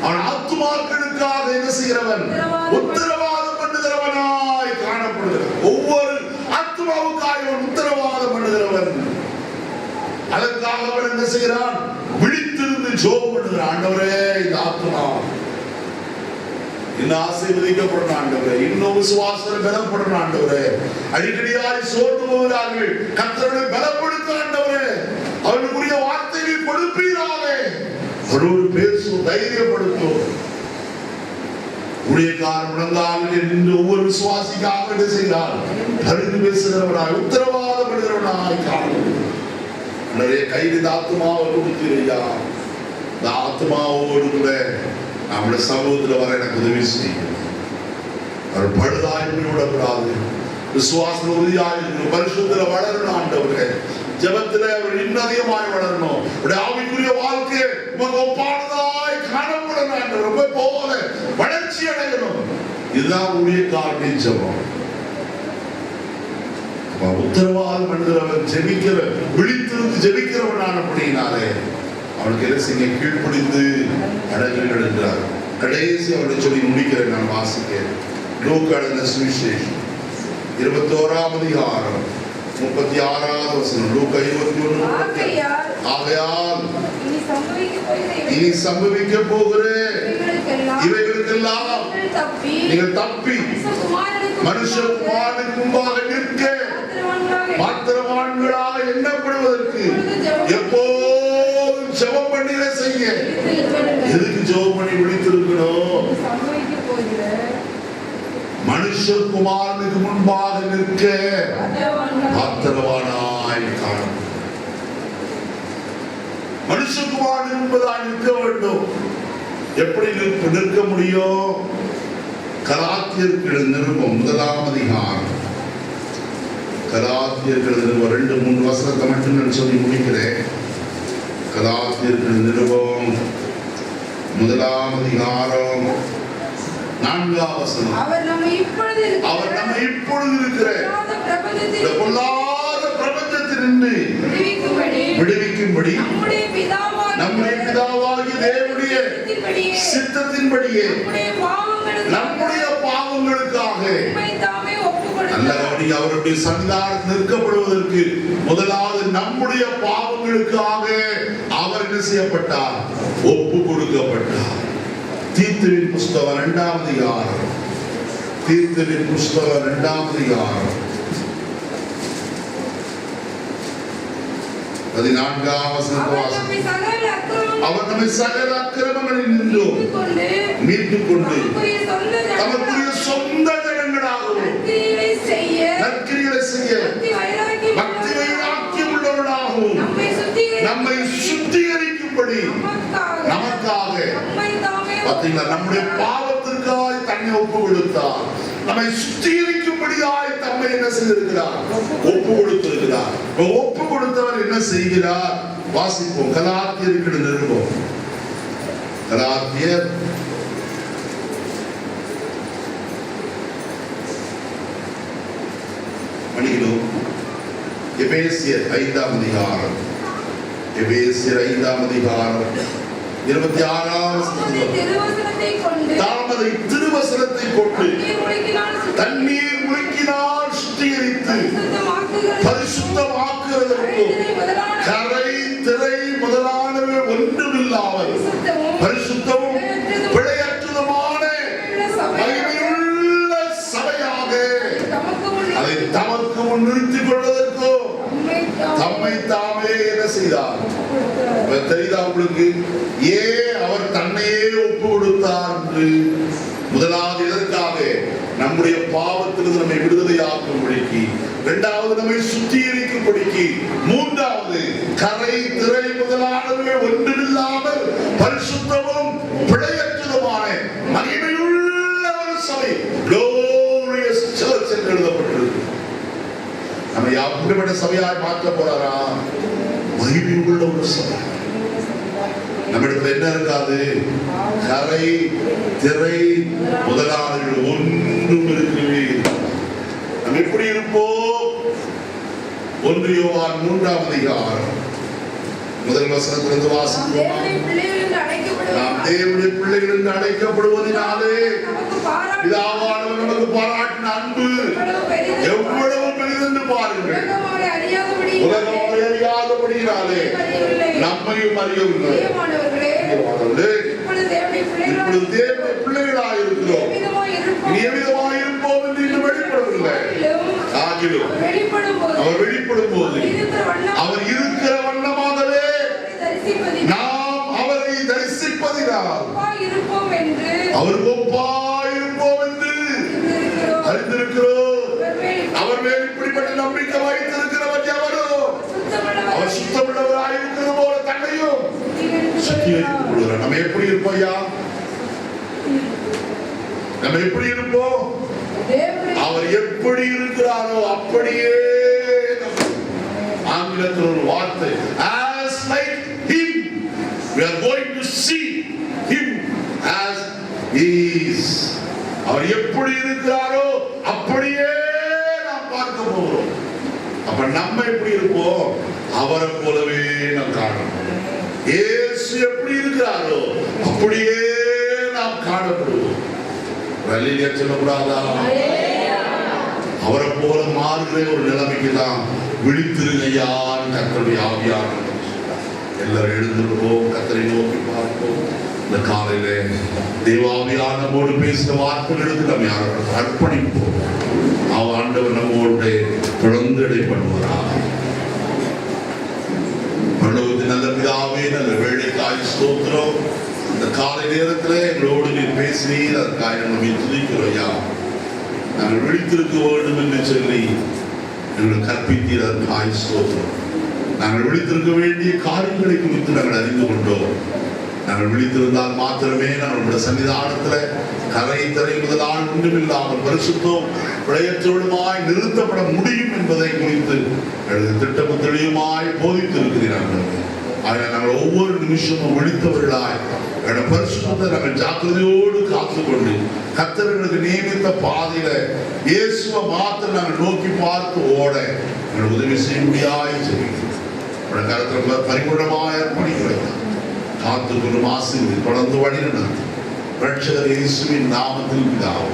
Speaker 1: அவன் ஆத்துமாக்களுக்காக என்ன செய்கிறவன்? உத்தரவாதம் பண்ணுகிறவனாய் காணப்படுகிறான். ஒவ்வொரு ஆத்துமாவுக்காக அவன் உத்தரவாதம் பண்ணுகிறவன். அதற்காக அவன் என்ன செய்கிறான்? விழித்திருந்து ஜெபம் பண்ணுகிறான். ஆண்டவரே, இந்த ஆத்துமா இன்னும் ஆசீர்வதிக்கப்படணும் ஆண்டவரே, இன்னும் விசுவாசத்தில் பலப்படணும் ஆண்டவரே. அடிக்கடியாய் சோர்ந்து போகிறார்கள், கர்த்தரை பலப்படுத்த ஆண்டவரே. அவர்களுக்குரிய வார்த்தைகள் கொடுப்பீராக. அவரோடு பேசும், தைரியப்படுத்தும். ஊழியக்காரன் முழங்காலில் நின்று ஒவ்வொரு விசுவாசிக்காக என்ன செய்கிறார்? பரிந்து பேசுகிறவனாய் உத்தரவாதம் பண்ணுகிறவனாய் காணும். நிறைய கைது ஆத்மாவை கொடுக்கிறீயா? இந்த ஆத்மாவோடு கூட நம்முடைய சமூகத்தில் வர எனக்கு உதவி செய்யும். அவர் பழுதாய் விடக்கூடாது. விசுவாசத்தில் உறுதியாக இருக்கணும். பரிசுத்தத்தில் வளரணும் ஆண்டவரே. ஜெபத்தில் அவர் இன்னும் அதிகமாய் வளரணும். ஆவிக்குரிய வாழ்க்கை ஒப்பானதாய் காணப்படணும் ஆண்டவர். ரொம்ப போல வளர்ச்சி அடையணும். இதுதான் ஊழியக்காரனின் ஜெபம். உத்தரவாதம் பண்ணுகிறவன் ஜெபிக்கிற விழித்திருந்து ஜெபிக்கிறவனான அப்படினாலே அவனுக்கு என்ன செய்ய? கீழ்ப்படிந்து அடங்குங்கள் என்றார். கடைசி அவனை சொல்லி முடிக்கிறேன். நான் வாசிக்கிறேன். லூக்கா எழுதின சுவிசேஷம் 21ஆம் அதிகாரம் 36வது வசனம். லூக்கா 21. ஆகையால் இனி சம்பவிக்க போகிற இவைகளுக்கெல்லாம் நீங்கள் தப்பி மனுஷகுமாரனுக்கு முன்பாக நிற்க பாத்திரவான்களாக எண்ணப்படுவதற்கு எப்போதும் ஜெபம் பண்ணிட செய்ய செய்ய? எதுக்கு ஜெபம் பண்ணி விழித்திருக்கணும்?
Speaker 3: சம்பவிக்க போகிற
Speaker 1: மனுஷகுமாரனுக்கு முன்பாக நிற்க பாத்திரவானாய் காணும். மனுஷகுமாரனுக்கு முன்பதாய் நிற்க வேண்டும். எப்படி நிற்க முடியும்? கலாத்தியர்கள் நிருபம் 1ஆம் அதிகாரம். கலாத்தியர்கள் நிருபம் 2-3 வசனத்தை மட்டும் நான் சொல்லி முடிக்கிறேன். கலாத்தியர்கள் நிருபம் 1ஆம் அதிகாரம் 4ஆம் வசனம்.
Speaker 3: அவர் நம்மை இப்பொழுது
Speaker 1: இருக்கிற இந்த பொல்லாத பிரபஞ்சத்திலிருந்து விடுவிக்கும்படி நம்முடைய பிதாவாகிய தேவனுடைய சித்தத்தின்படியே நம்முடைய பாவங்களுக்காக நல்ல கவனி, அவருடைய சன்னிதானத்தில் நிற்கப்படுவதற்கு முதலாவது நம்முடைய பாவங்களுக்காக அவர் என்ன செய்யப்பட்டார்? ஒப்பு கொடுக்கப்பட்டார். தீத்துவின் புஸ்தகம் 2ஆம் அதிகாரம். தீத்துவின் புஸ்தகம் 2ஆம் அதிகாரம் 14ஆம் வசனத்தை வாசிக்கிறோம். அவர் நம்மை சகல அக்கிரமங்களில் நின்றும் மீட்டுக் கொண்டு தமக்குரிய சொந்த ஜனங்களாகவும் நற்கிரிகளை செய்ய பக்தி வைராக்கியம் உள்ளவர்களாகவும் நம்மை சுத்திகரிக்கும்படி நமக்காக பார்த்தீங்களா, நம்முடைய பாவத்திற்காக தன்னை ஒப்பு கொடுத்தார். நம்மை சுத்திகரிக்கும்படியாய் தம்மை என்ன செய்திருக்கிறார்? ஒப்பு கொடுத்திருக்கிறார். ஒப்பு கொடுத்தவர் என்ன செய்கிறார்? வாசிப்போம். கலாத்தியர்கள் நிருபம். கலாத்தியர் மணியிலும் எபேசியர் 5ஆம் அதிகாரம். எபேசியர் 5ஆம் அதிகாரம் 26ஆம் தாமதை திருவசனத்தை கொண்டு தண்ணீர் முழுக்கினால் சுத்திகரித்து பரிசுத்தமாக்குவதற்கும் கரை திரை முதலானவை ஒன்றுமில்லாமல் பரிசுத்தமும் பிழையற்றதுமான மகிமையுள்ள சபையாக அதை தமக்கு முன் நிறுத்திக் கொள்வதற்கும் தம்மை தாமே என்ன செய்தார்? தெரியுதா உங்களுக்கு ஏன் அவர் தன்னையே ஒப்பு கொடுத்தார் என்று? முதலாவது எதற்காக? நம்முடைய பாவத்திலிருந்து நம்மை விடுதலையாக்கும்படிக்கு. இரண்டாவது நம்மை சுத்திகரிக்கும்படிக்கு. மூன்றாவது கரை திரை முதலானவை ஒன்றுமில்லாமல் பரிசுத்தமும் பிழையற்றதுமான மகிமையுள்ள ஒரு சபை, glorious church என்று எழுதப்பட்டிருக்கு. நம்ம அப்படிப்பட்ட சபையாய் மாற்ற போறாரா? மகிமை உள்ள ஒரு சபை. நம்மிடத்துல என்ன இருக்காது? கரை திரை முதலாளர்கள் ஒன்றும் இருக்கவே. நம்ம எப்படி இருப்போம்? 1 யோவான் 3ஆம் அதிகாரம் முதல் வசனத்திலிருந்து வாசிப்போம். நாம் தேவனுடைய பிள்ளைகள் என்று அழைக்கப்படுவதனாலே பிதாவானவர் நமக்கு பாராட்டின அன்பு எவ்வளவு பெரிதென்று பாருங்கள். உலகம் அறியாதபடியினாலே நம்மையும் அறியவில்லை. இப்பொழுது தேவனுடைய பிள்ளைகளாக இருக்கிறோம். நியமிதமாக இருப்போம் என்று இன்னும் வெளிப்படவில்லை. ஆகிலும் அவர் வெளிப்படும் போது அவர் இருக்கிற வண்ணமாகவே நாம் அவரை தரிசிப்பதினால் அவர் ஒப்பாயிருப்போம் என்று அறிந்திருக்கிறோம். அவர் மேல் இப்படிப்பட்ட நம்பிக்கை வைத்திருக்கிறவர் எவரோ அவர் சுத்தமுள்ளவராய் இருக்கிறது போல தன்னையும் சுத்திகரித்துக் கொள்கிறார். நம்ம எப்படி இருப்போம் ஐயா? நம்ம எப்படி இருப்போம்? அவர் எப்படி இருக்கிறாரோ அப்படியே. ஆங்கிலத்தில் ஒரு வார்த்தை, as like him we are going to see him as he is. அவர் எப்படி இருக்கிறாரோ அப்படியே நாம் பார்க்க போகிறோம். அப்ப நம்ம எப்படி இருப்போம்? அவரை போலவே நாம் காணணும். இயேசு எப்படி இருக்கிறாரோ அப்படியே நாம் காணப்படுவோம். வெளியில சொல்லக்கூடாதா? அவரை போல மாறுகிற ஒரு நிலைமைக்கு தான் விழித்திருக்கையான் கர்த்தருடைய ஆவியானவர். எல்லாரும் எழுந்திருப்போம், கர்த்தரை நோக்கி பார்ப்போம். இந்த காலையில தேவாவியான நம்மோடு பேசின வார்த்தைகளுக்கு நம்ம யாரும் அர்ப்பணிப்போம். அவன் ஆண்டவர் நம்மோடு தொடர்ந்து இடைப்படுவாரா? பரலோகத்தின் நல்ல பிதாவே, நல்ல வேளைக்காய் ஸ்தோத்திரம். இந்த காலை நேரத்திலே எங்களோடு நீர் பேசினீர், அதற்காக நம்மை துதிக்கிறோம் ஐயா. நாங்கள் விழித்திருக்க வேண்டும் என்று சொல்லி எங்களுக்கு கற்பித்தீர், அதற்காக ஸ்தோத்திரம். நாங்கள் விழித்திருக்க வேண்டிய காரியங்களை குறித்து நாங்கள் அறிந்து கொண்டோம். நாங்கள் விழித்திருந்தால் மாத்திரமே நம்மளுடைய சன்னிதானத்தில் கரை தரை முதலால் ஒன்றுமில்லாமல் பரிசுத்தம் விளையற்றோடுமாய் நிறுத்தப்பட முடியும் என்பதை குறித்து திட்டமும் தெளிவுமாய் போதித்திருக்கிறார்கள். ஆனால் நாங்கள் ஒவ்வொரு நிமிஷமும் விழித்தவர்களாய் பரிசுத்தத்தை நாங்கள் ஜாக்கிரதையோடு காத்துக்கொண்டு கர்த்தர்களுக்கு நியமித்த பாதையில இயேசுவை மாத்திரம் நாங்கள் நோக்கி பார்த்து ஓட எங்கள் உதவி செய்ய முடியாய் சொல்லிக்கிறோம். கருத்துல பரிபூர்ணமாய் அர்ப்பணிக்கிறோம். காத்துக்கொள்ளும் ஆசீர்வதி தொடர்ந்து வழி நடத்தும் ரட்சகர் இயேசுவின் நாமத்தில் பிதாவே.